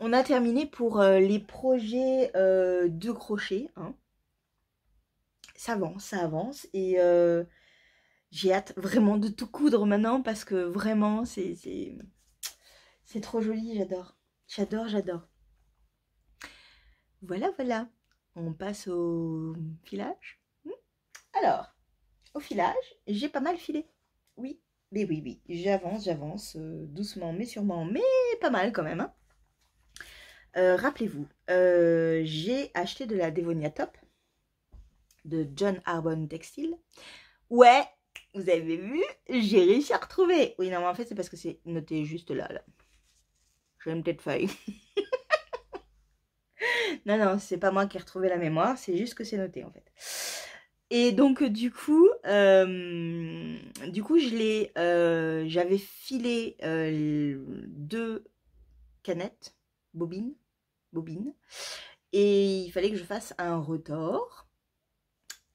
On a terminé pour les projets de crochet. Hein. Ça avance. Et j'ai hâte vraiment de tout coudre maintenant parce que vraiment, c'est trop joli, j'adore. J'adore. Voilà. On passe au filage. Alors, au filage, j'ai pas mal filé. Oui, mais oui. J'avance doucement mais sûrement, mais pas mal quand même. Hein. Rappelez-vous, j'ai acheté de la Dévonia Top de John Arbonne Textile. Ouais, vous avez vu, j'ai réussi à retrouver. Oui, non, mais en fait, c'est parce que c'est noté juste là. J'ai une petite feuille. Non, c'est pas moi qui ai retrouvé la mémoire, c'est juste que c'est noté en fait. Et donc j'avais filé 2 canettes, bobines, et il fallait que je fasse un retors.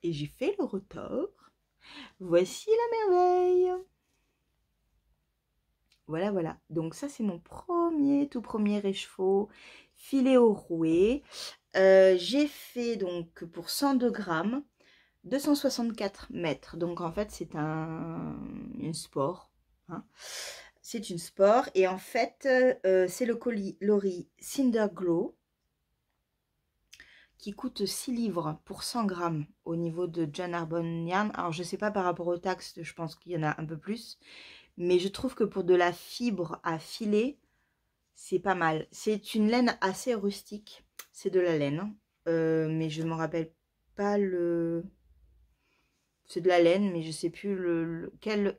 Et j'ai fait le retors. Voici la merveille. Voilà. Donc ça, c'est mon tout premier écheveau filé au rouet. J'ai fait donc pour 102 grammes, 264 mètres. Donc en fait, c'est une sport. Hein. C'est une sport. Et en fait, c'est le coloris Cinder Glow qui coûte 6 livres pour 100 grammes au niveau de John Arbonne Yarn. Alors, je sais pas par rapport aux taxes, je pense qu'il y en a un peu plus. Mais je trouve que pour de la fibre à filer, c'est pas mal. C'est une laine assez rustique. C'est de la laine. Mais je ne me rappelle pas le... C'est de la laine, mais je sais plus quel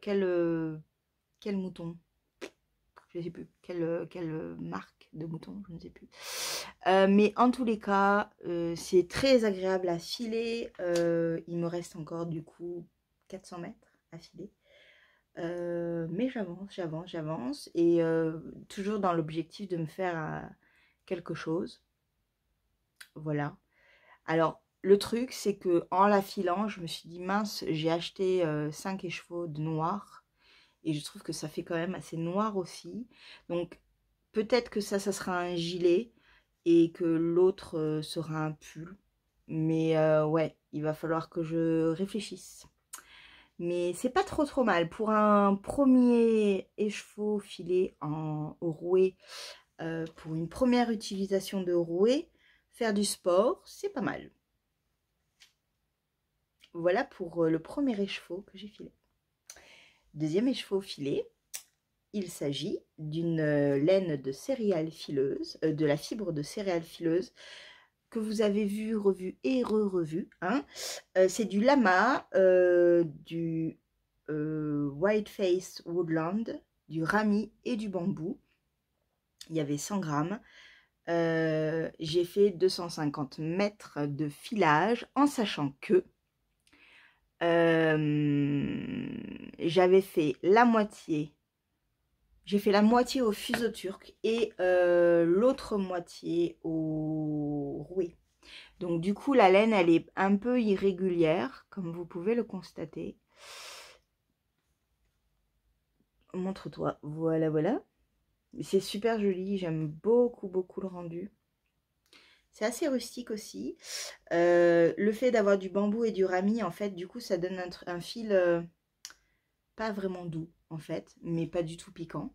mouton. Je ne sais plus. Quelle marque de mouton, je ne sais plus. Mais en tous les cas, c'est très agréable à filer. Il me reste encore du coup 400 mètres à filer. Mais j'avance. Et toujours dans l'objectif de me faire quelque chose. Voilà. Alors, le truc, c'est que en la filant, je me suis dit, mince, j'ai acheté 5 écheveaux de noir. Et je trouve que ça fait quand même assez noir aussi. Donc, peut-être que ça sera un gilet et que l'autre sera un pull. Mais ouais, il va falloir que je réfléchisse. Mais c'est pas trop mal. Pour un premier écheveau filé au rouet, pour une première utilisation de rouet, faire du sport, c'est pas mal. Voilà pour le premier écheveau que j'ai filé. Deuxième écheveau filé, il s'agit d'une laine de céréales fileuses, de la fibre de céréales fileuses que vous avez vu, revu et re-revu. Hein. C'est du lama, du Whiteface Woodland, du rami et du bambou. Il y avait 100 grammes. J'ai fait 250 mètres de filage en sachant que j'avais fait la moitié. J'ai fait la moitié au fuseau turc et l'autre moitié au rouet. Donc du coup, la laine, elle est un peu irrégulière, comme vous pouvez le constater. Montre-toi. Voilà, voilà. C'est super joli. J'aime beaucoup le rendu. C'est assez rustique aussi. Le fait d'avoir du bambou et du rami, en fait, du coup, ça donne un fil pas vraiment doux, en fait, mais pas du tout piquant.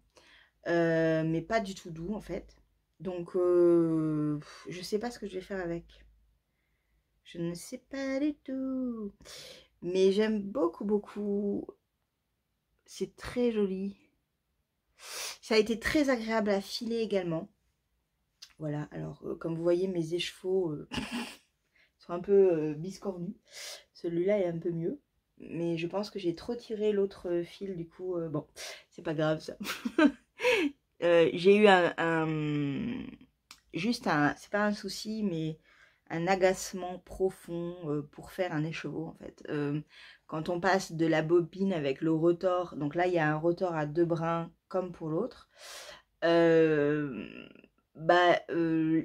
Mais pas du tout doux, en fait. Donc, je sais pas ce que je vais faire avec. Je ne sais pas du tout. Mais j'aime beaucoup. C'est très joli. Ça a été très agréable à filer également. Voilà, alors comme vous voyez, mes écheveaux sont un peu biscornus. Celui-là est un peu mieux. Mais je pense que j'ai trop tiré l'autre fil, du coup, bon, c'est pas grave ça. J'ai eu juste un, c'est pas un souci, mais un agacement profond pour faire un écheveau en fait. Quand on passe de la bobine avec le rotor, donc là il y a un rotor à 2 brins comme pour l'autre.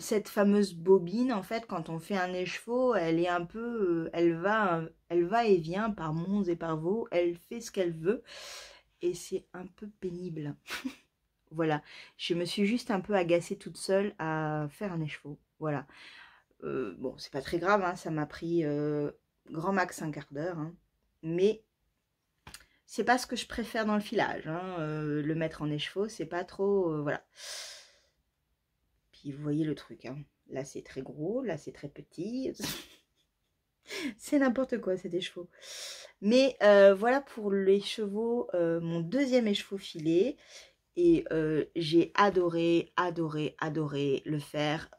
Cette fameuse bobine en fait, quand on fait un écheveau, elle est un peu, elle va et vient par monts et par vaux, elle fait ce qu'elle veut et c'est un peu pénible. Voilà, je me suis juste un peu agacée toute seule à faire un écheveau. Voilà. Bon, c'est pas très grave, hein, ça m'a pris grand max un quart d'heure. Hein, mais c'est pas ce que je préfère dans le filage. Hein, le mettre en écheveau, c'est pas trop... voilà. Puis vous voyez le truc. Hein. Là, c'est très gros. Là, c'est très petit. C'est n'importe quoi, cet écheveau. Mais voilà pour l'écheveau, mon deuxième écheveau filé. Et j'ai adoré le faire.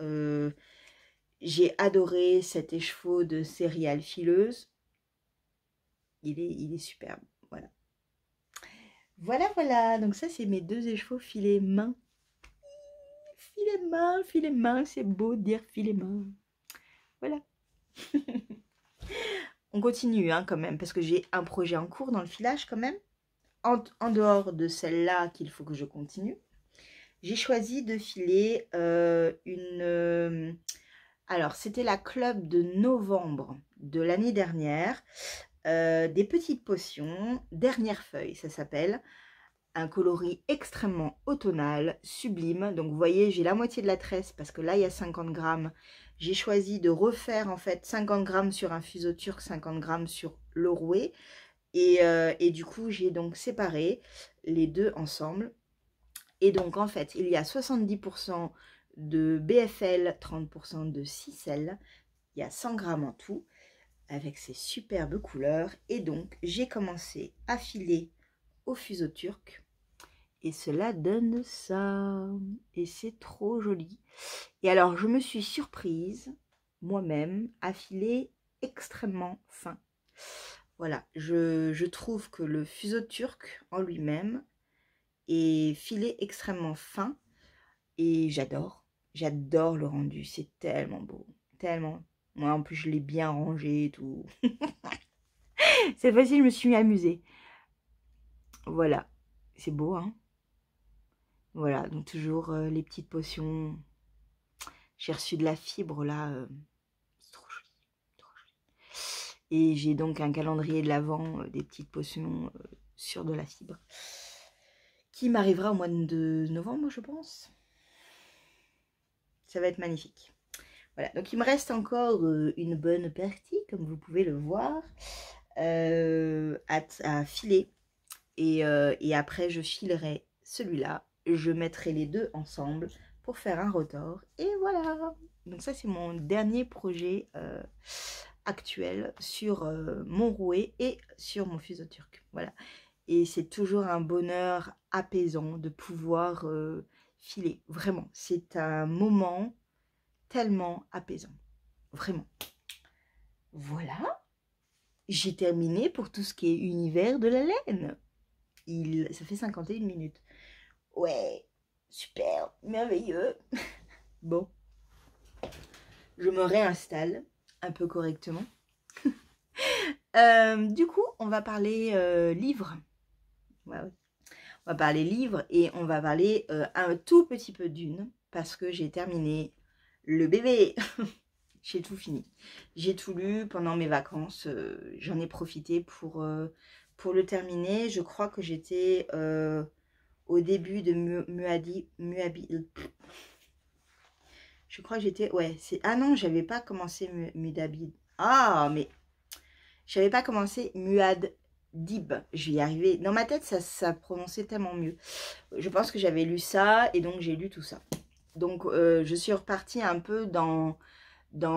J'ai adoré cet écheveau de céréales fileuses. Il est superbe. Voilà. Voilà. Donc ça, c'est mes deux écheveaux filets main. Filet main. C'est beau de dire filet main. Voilà. On continue hein, quand même, parce que j'ai un projet en cours dans le filage quand même. En dehors de celle-là qu'il faut que je continue. J'ai choisi de filer une... alors, c'était la club de novembre de l'année dernière. Des petites potions, dernière feuille, ça s'appelle. Un coloris extrêmement automnal, sublime. Donc, vous voyez, j'ai la moitié de la tresse parce que là, il y a 50 grammes. J'ai choisi de refaire, en fait, 50 grammes sur un fuseau turc, 50 grammes sur le rouet. Et du coup, j'ai donc séparé les deux ensemble. Et donc, en fait, il y a 70% de BFL, 30% de Sicelle. Il y a 100 grammes en tout, avec ces superbes couleurs. Et donc, j'ai commencé à filer au fuseau turc. Et cela donne ça. Et c'est trop joli. Et alors, je me suis surprise, moi-même, à filer extrêmement fin. Voilà, je trouve que le fuseau turc en lui-même est filé extrêmement fin. Et j'adore le rendu, c'est tellement beau, tellement. Moi en plus je l'ai bien rangé et tout. Cette fois-ci je me suis amusée. Voilà, c'est beau hein. Voilà, donc toujours les petites potions. J'ai reçu de la fibre là, c'est trop joli, trop joli. Et j'ai donc un calendrier de l'Avent, des petites potions sur de la fibre. Qui m'arrivera au mois de novembre je pense. ça va être magnifique. Voilà, donc il me reste encore une bonne partie, comme vous pouvez le voir, à filer. Et après, je filerai celui-là. Je mettrai les deux ensemble pour faire un rotor. Et voilà. Donc ça, c'est mon dernier projet actuel sur mon rouet et sur mon fuseau turc. Voilà. Et c'est toujours un bonheur apaisant de pouvoir filer. Vraiment, c'est un moment tellement apaisant. Vraiment. Voilà. J'ai terminé pour tout ce qui est univers de la laine. Ça fait 51 minutes. Ouais, super, merveilleux. Bon, je me réinstalle un peu correctement. Du coup, on va parler livres. Ouais, ouais. On va parler livres et on va parler un tout petit peu d'une parce que j'ai terminé le bébé. J'ai tout fini. J'ai tout lu pendant mes vacances. J'en ai profité pour le terminer. Je crois que j'étais au début de Muadi. Je crois que j'étais... Ouais, c'est... Ah non, j'avais pas commencé Muad'Dib. Ah, mais... J'avais pas commencé Muad'Dib. Je vais y arriver. Dans ma tête, ça prononçait tellement mieux. Je pense que j'avais lu ça et donc j'ai lu tout ça. Donc, je suis repartie un peu dans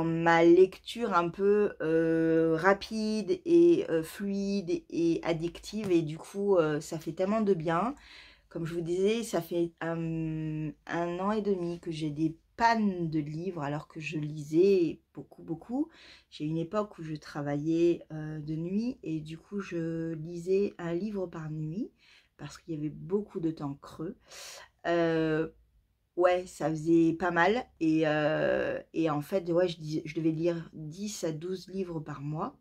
ma lecture un peu rapide et fluide et addictive. Et du coup, ça fait tellement de bien. Comme je vous disais, ça fait 1 an et demi que j'ai des pannes de livres alors que je lisais beaucoup, beaucoup. J'ai une époque où je travaillais de nuit et du coup, je lisais un livre par nuit parce qu'il y avait beaucoup de temps creux. Ouais, ça faisait pas mal. Et en fait, ouais, je devais lire 10 à 12 livres par mois.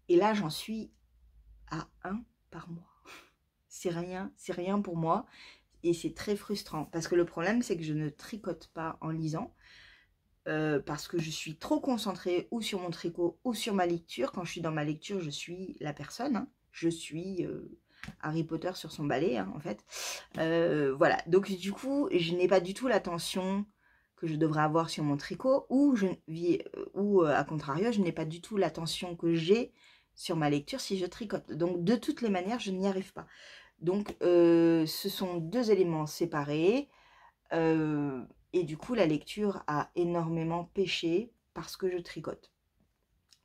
Et là, j'en suis à 1 par mois. C'est rien pour moi. Et c'est très frustrant. Parce que le problème, c'est que je ne tricote pas en lisant. Parce que je suis trop concentrée ou sur mon tricot ou sur ma lecture. Quand je suis dans ma lecture, je suis la personne. Hein. Je suis... Harry Potter sur son balai, hein, en fait. Voilà, donc du coup, je n'ai pas du tout l'attention que je devrais avoir sur mon tricot, ou à contrario, je n'ai pas du tout l'attention que j'ai sur ma lecture si je tricote. Donc de toutes les manières, je n'y arrive pas. Donc ce sont deux éléments séparés, et du coup, la lecture a énormément pêché parce que je tricote.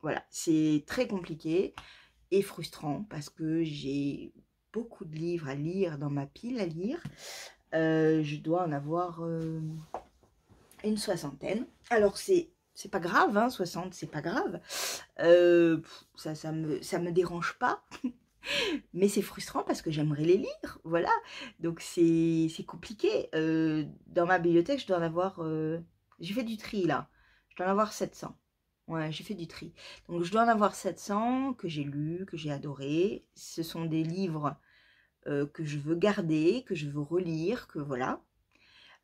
Voilà, c'est très compliqué et frustrant parce que j'ai beaucoup de livres à lire dans ma pile à lire. Je dois en avoir une soixantaine. Alors c'est pas grave, hein, 60 c'est pas grave. Ça me dérange pas. Mais c'est frustrant parce que j'aimerais les lire, voilà. Donc c'est compliqué. Dans ma bibliothèque, je dois en avoir... j'ai fait du tri là. Je dois en avoir 700. Ouais, j'ai fait du tri. Donc je dois en avoir 700 que j'ai lus, que j'ai adoré. Ce sont des livres que je veux garder, que je veux relire, que voilà.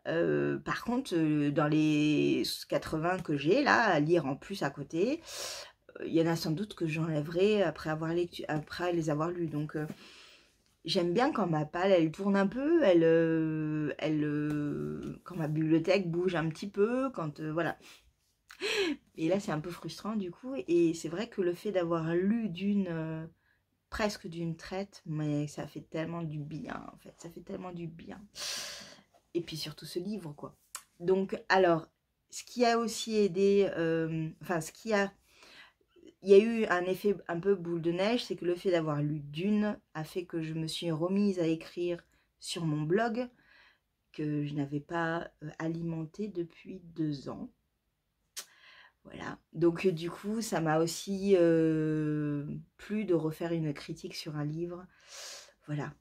Par contre, dans les 80 que j'ai là, à lire en plus à côté, il y en a sans doute que j'enlèverai après les avoir lus. Donc j'aime bien quand ma palle, elle tourne un peu, quand ma bibliothèque bouge un petit peu, quand voilà. Et là, c'est un peu frustrant du coup. Et c'est vrai que le fait d'avoir lu presque d'une traite, mais ça fait tellement du bien, en fait. Ça fait tellement du bien. Et puis surtout ce livre, quoi. Donc, alors, ce qui a aussi aidé, il y a eu un effet un peu boule de neige, c'est que le fait d'avoir lu Dune a fait que je me suis remise à écrire sur mon blog, que je n'avais pas alimenté depuis 2 ans. Voilà, donc du coup, ça m'a aussi plu de refaire une critique sur un livre. Voilà,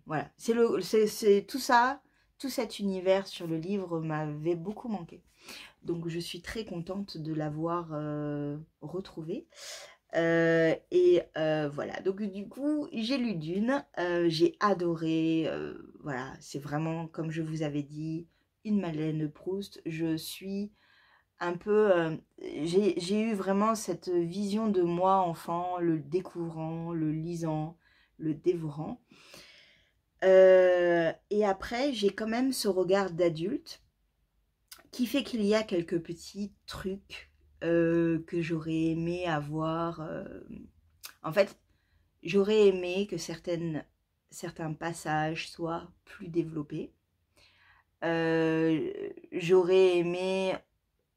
voilà. C'est tout ça, tout cet univers sur le livre m'avait beaucoup manqué. Donc je suis très contente de l'avoir retrouvé. Voilà, donc du coup, j'ai lu Dune, j'ai adoré, voilà, c'est vraiment, comme je vous avais dit, une Madeleine de Proust. Je suis un peu, j'ai eu vraiment cette vision de moi enfant, le découvrant, le lisant, le dévorant. Et après, j'ai quand même ce regard d'adulte qui fait qu'il y a quelques petits trucs que j'aurais aimé avoir. En fait, j'aurais aimé que certains passages soient plus développés. J'aurais aimé,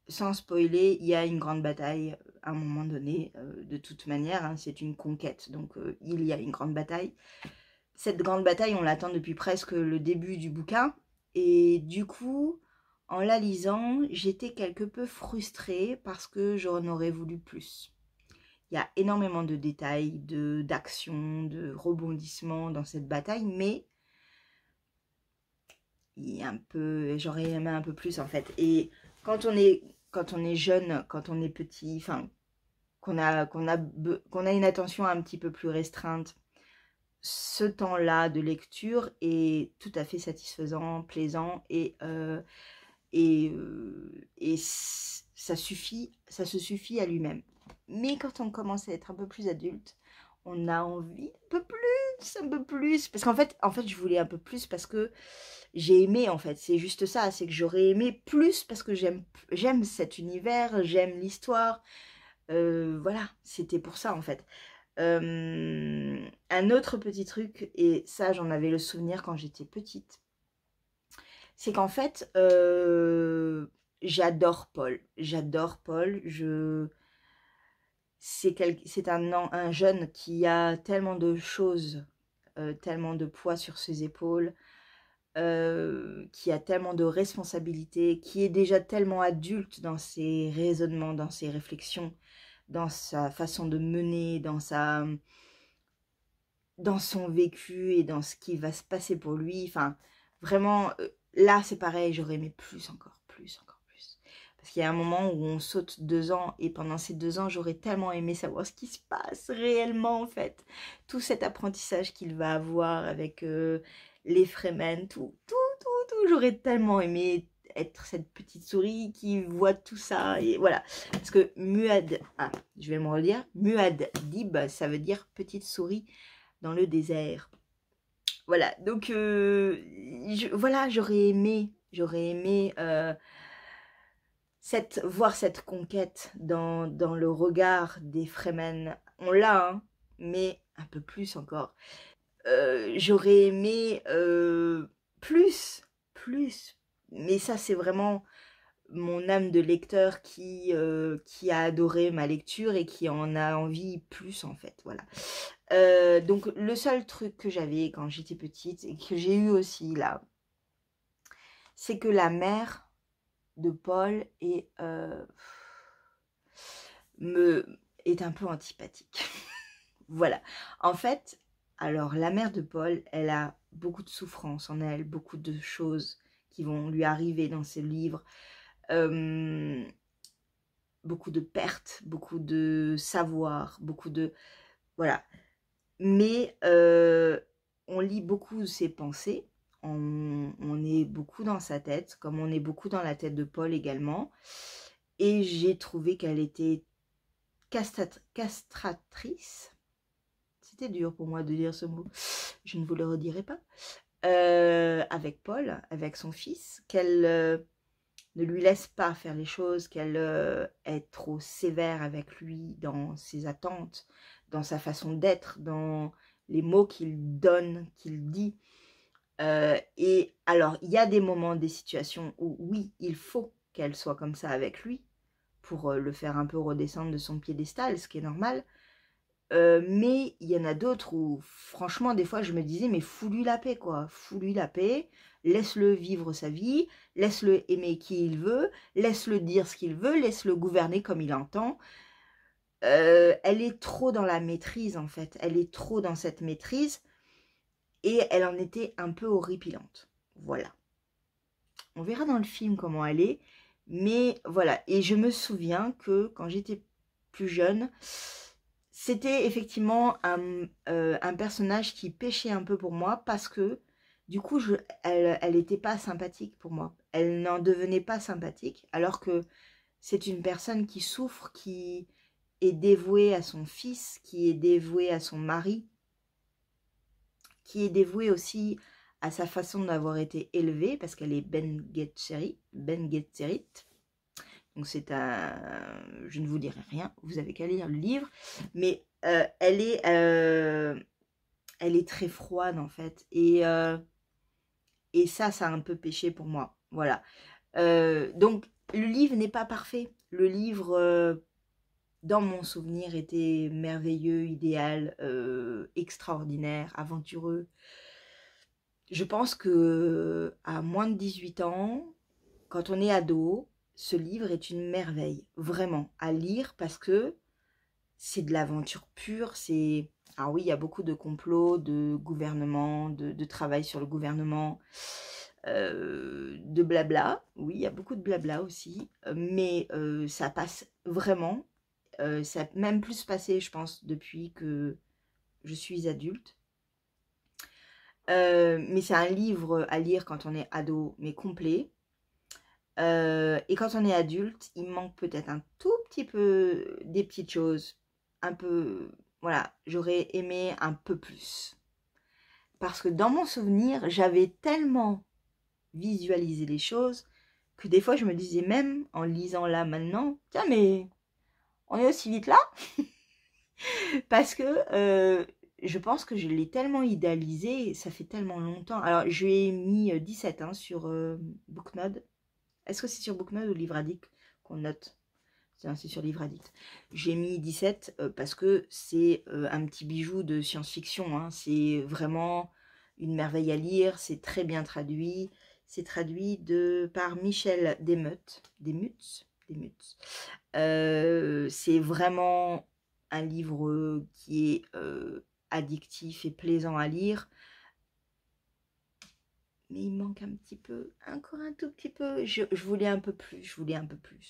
sans spoiler, il y a une grande bataille à un moment donné, de toute manière, hein, c'est une conquête, donc il y a une grande bataille. Cette grande bataille, on l'attend depuis presque le début du bouquin, et du coup, en la lisant, j'étais quelque peu frustrée parce que j'en aurais voulu plus. Il y a énormément de détails, d'actions, de rebondissements dans cette bataille, mais il y a un peu, j'aurais aimé un peu plus en fait. Et quand on est jeune, quand on est petit, enfin, qu'on a une attention un petit peu plus restreinte, ce temps-là de lecture est tout à fait satisfaisant, plaisant et ça ça se suffit à lui-même. Mais quand on commence à être un peu plus adulte, on a envie un peu plus, parce qu'en fait, je voulais un peu plus parce que j'ai aimé, en fait, c'est juste ça, c'est que j'aurais aimé plus parce que j'aime cet univers, j'aime l'histoire, voilà, c'était pour ça, en fait. Un autre petit truc, et ça, j'en avais le souvenir quand j'étais petite, c'est qu'en fait, j'adore Paul. J'adore Paul. C'est un jeune qui a tellement de choses, tellement de poids sur ses épaules, qui a tellement de responsabilités, qui est déjà tellement adulte dans ses raisonnements, dans ses réflexions, dans sa façon de mener, dans son vécu et dans ce qui va se passer pour lui. Enfin, vraiment, là, c'est pareil, j'aurais aimé plus encore, plus encore, plus. Parce qu'il y a un moment où on saute 2 ans, et pendant ces 2 ans, j'aurais tellement aimé savoir ce qui se passe réellement, en fait. Tout cet apprentissage qu'il va avoir avec les Fremen, tout. J'aurais tellement aimé être cette petite souris qui voit tout ça, et voilà. Parce que je vais me redire, Muad'Dib, ça veut dire petite souris dans le désert. Voilà, donc voilà, j'aurais aimé voir cette conquête dans le regard des Fremen. On l'a, hein, mais un peu plus encore. J'aurais aimé plus, mais ça c'est vraiment mon âme de lecteur qui a adoré ma lecture et qui en a envie plus, en fait, voilà. Donc le seul truc que j'avais quand j'étais petite et que j'ai eu aussi là, c'est que la mère de Paul me est un peu antipathique. Voilà. En fait, alors la mère de Paul, elle a beaucoup de souffrances en elle, beaucoup de choses qui vont lui arriver dans ses livres. Beaucoup de pertes, beaucoup de savoir, beaucoup de... Voilà. Mais on lit beaucoup ses pensées, on est beaucoup dans sa tête, comme on est beaucoup dans la tête de Paul également. Et j'ai trouvé qu'elle était castratrice. C'était dur pour moi de dire ce mot, je ne vous le redirai pas. Avec Paul, avec son fils, qu'elle ne lui laisse pas faire les choses, qu'elle est trop sévère avec lui dans ses attentes, dans sa façon d'être, dans les mots qu'il donne, qu'il dit. Et alors, il y a des moments, des situations où oui, il faut qu'elle soit comme ça avec lui pour le faire un peu redescendre de son piédestal, ce qui est normal. Mais il y en a d'autres où, franchement, des fois, je me disais, mais fous-lui la paix, quoi. Fous-lui la paix, laisse-le vivre sa vie, laisse-le aimer qui il veut, laisse-le dire ce qu'il veut, laisse-le gouverner comme il entend. Elle est trop dans la maîtrise, en fait. Elle est trop dans cette maîtrise. Et elle en était un peu horripilante. Voilà. On verra dans le film comment elle est. Mais voilà. Et je me souviens que quand j'étais plus jeune, c'était effectivement un personnage qui pêchait un peu pour moi parce que du coup, elle n'était pas sympathique pour moi. Elle n'en devenait pas sympathique alors que c'est une personne qui souffre, qui est dévouée à son fils, qui est dévouée à son mari, qui est dévouée aussi à sa façon d'avoir été élevée, parce qu'elle est Ben Gesserit. Donc c'est un... Je ne vous dirai rien, vous avez qu'à lire le livre. Mais elle est très froide en fait. Et ça a un peu péché pour moi. Voilà. Donc le livre n'est pas parfait. Le livre, dans mon souvenir, était merveilleux, idéal, extraordinaire, aventureux. Je pense que à moins de 18 ans, quand on est ado, ce livre est une merveille, vraiment, à lire parce que c'est de l'aventure pure. C'est... Ah oui, il y a beaucoup de complots, de gouvernement, de travail sur le gouvernement, de blabla. Oui, il y a beaucoup de blabla aussi, mais ça passe vraiment. Ça a même plus passé, je pense, depuis que je suis adulte. Mais c'est un livre à lire quand on est ado, mais complet. Et quand on est adulte, il manque peut-être un tout petit peu des petites choses. Un peu, voilà, j'aurais aimé un peu plus. Parce que dans mon souvenir, j'avais tellement visualisé les choses que des fois je me disais même, en lisant là maintenant, tiens mais on est aussi vite là. Parce que je pense que je l'ai tellement idéalisé, ça fait tellement longtemps. Alors je lui ai mis 17 hein, sur Booknode. Est-ce que c'est sur Booknode ou Livre Addict qu'on note? C'est sur Livre Addict. J'ai mis 17 parce que c'est un petit bijou de science-fiction. Hein. C'est vraiment une merveille à lire. C'est très bien traduit. C'est traduit par Michel Desmutz. C'est vraiment un livre qui est addictif et plaisant à lire. Mais il manque un petit peu, encore un tout petit peu. Je voulais un peu plus,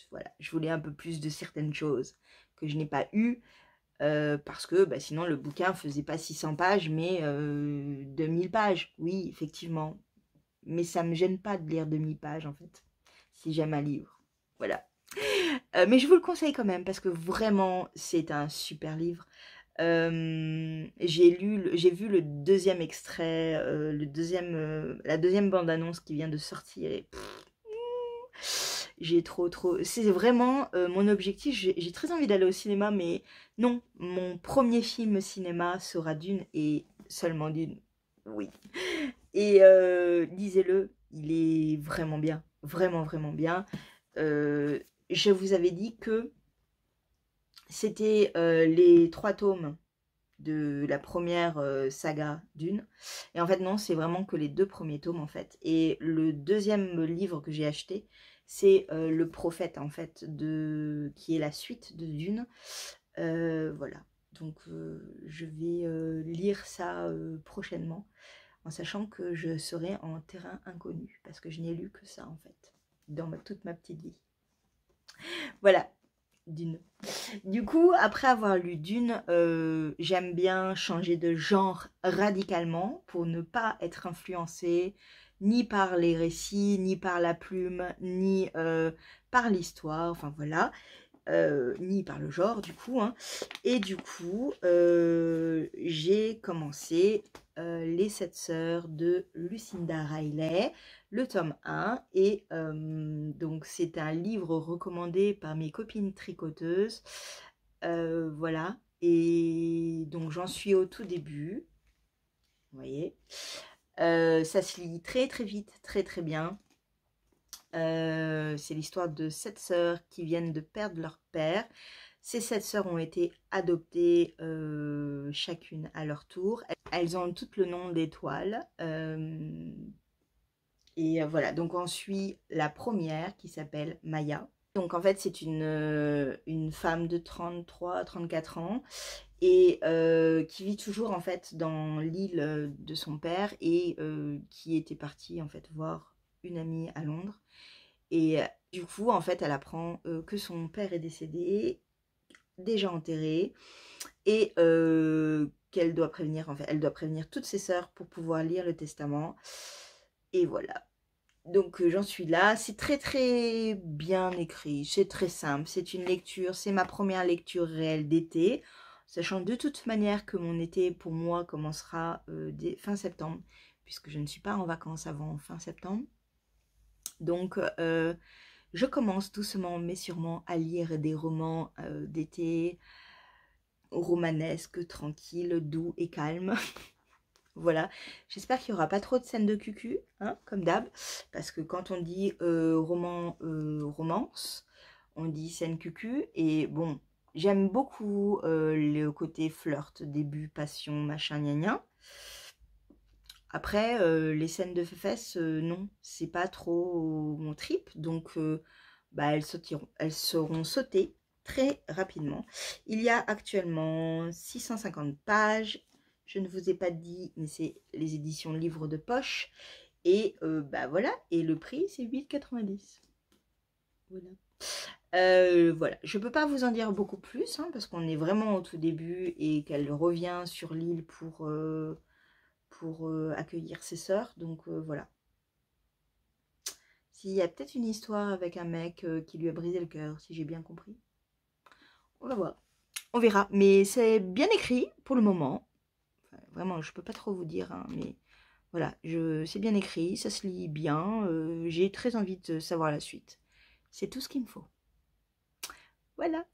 voilà. Je voulais un peu plus de certaines choses que je n'ai pas eu, parce que bah, sinon le bouquin faisait pas 600 pages, mais 2000 pages. Oui, effectivement. Mais ça me gêne pas de lire 2000 pages, en fait, si j'aime un livre. Voilà. Mais je vous le conseille quand même, parce que vraiment, c'est un super livre. J'ai vu le deuxième extrait, la deuxième bande-annonce qui vient de sortir. Et j'ai trop... C'est vraiment mon objectif. J'ai très envie d'aller au cinéma, mais non, mon premier film cinéma sera Dune et seulement Dune. Oui. Et lisez-le, il est vraiment bien. Vraiment, vraiment bien. Je vous avais dit que c'était les 3 tomes de la première saga Dune. Et en fait, non, c'est vraiment que les 2 premiers tomes, en fait. Et le deuxième livre que j'ai acheté, c'est Le Prophète, en fait, qui est la suite de Dune. Voilà. Donc, je vais lire ça prochainement, en sachant que je serai en terrain inconnu, parce que je n'ai lu que ça, en fait, dans toute ma petite vie. Voilà, Dune. Du coup, après avoir lu Dune, j'aime bien changer de genre radicalement pour ne pas être influencée ni par les récits, ni par la plume, ni par l'histoire, enfin voilà, ni par le genre du coup. Hein. Et du coup, j'ai commencé Les 7 sœurs de Lucinda Riley, le tome 1, et donc c'est un livre recommandé par mes copines tricoteuses, voilà, et donc j'en suis au tout début, vous voyez, ça se lit très très vite, très très bien. C'est l'histoire de 7 sœurs qui viennent de perdre leur père. Ces 7 sœurs ont été adoptées chacune à leur tour. Elles ont toutes le nom d'étoiles. Et voilà, donc on suit la première qui s'appelle Maya. Donc en fait c'est une femme de 33-34 ans et qui vit toujours en fait dans l'île de son père et qui était partie en fait voir une amie à Londres. Et du coup en fait elle apprend que son père est décédé, déjà enterré, et qu'elle doit prévenir, en fait, elle doit prévenir toutes ses sœurs pour pouvoir lire le testament. Et voilà. Donc j'en suis là, c'est très très bien écrit, c'est très simple, c'est une lecture, c'est ma première lecture réelle d'été, sachant de toute manière que mon été pour moi commencera fin septembre, puisque je ne suis pas en vacances avant fin septembre. Donc, je commence doucement mais sûrement à lire des romans d'été, romanesques, tranquilles, doux et calmes. Voilà, j'espère qu'il n'y aura pas trop de scènes de cucu, hein, comme d'hab, parce que quand on dit romance, on dit scène cucu, et bon, j'aime beaucoup le côté flirt, début, passion, machin, gna gna. Après, les scènes de fesses, non, c'est pas trop mon trip, donc bah, elles seront sautées très rapidement. Il y a actuellement 650 pages. Je ne vous ai pas dit, mais c'est les éditions livres de poche. Et bah voilà, et le prix c'est 8,90. Voilà. Voilà, je peux pas vous en dire beaucoup plus, hein, parce qu'on est vraiment au tout début et qu'elle revient sur l'île pour accueillir ses sœurs. Donc voilà. S'il y a peut-être une histoire avec un mec qui lui a brisé le cœur, si j'ai bien compris. On va voir. On verra. Mais c'est bien écrit pour le moment. Enfin, vraiment, je peux pas trop vous dire, hein, mais voilà, c'est bien écrit, ça se lit bien. J'ai très envie de savoir la suite. C'est tout ce qu'il me faut. Voilà.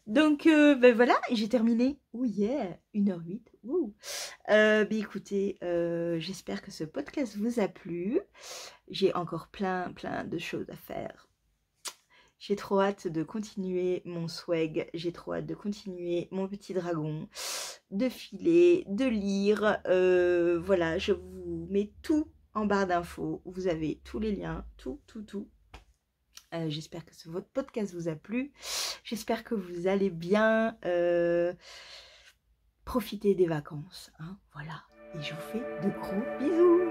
Donc, ben voilà, j'ai terminé. Oh yeah, 1h08. Ben écoutez, j'espère que ce podcast vous a plu. J'ai encore plein de choses à faire. J'ai trop hâte de continuer mon swag. J'ai trop hâte de continuer mon petit dragon, de filer, de lire. Voilà, je vous mets tout en barre d'infos. Vous avez tous les liens, tout. J'espère que votre podcast vous a plu. J'espère que vous allez bien profiter des vacances. Hein, voilà. Et je vous fais de gros bisous.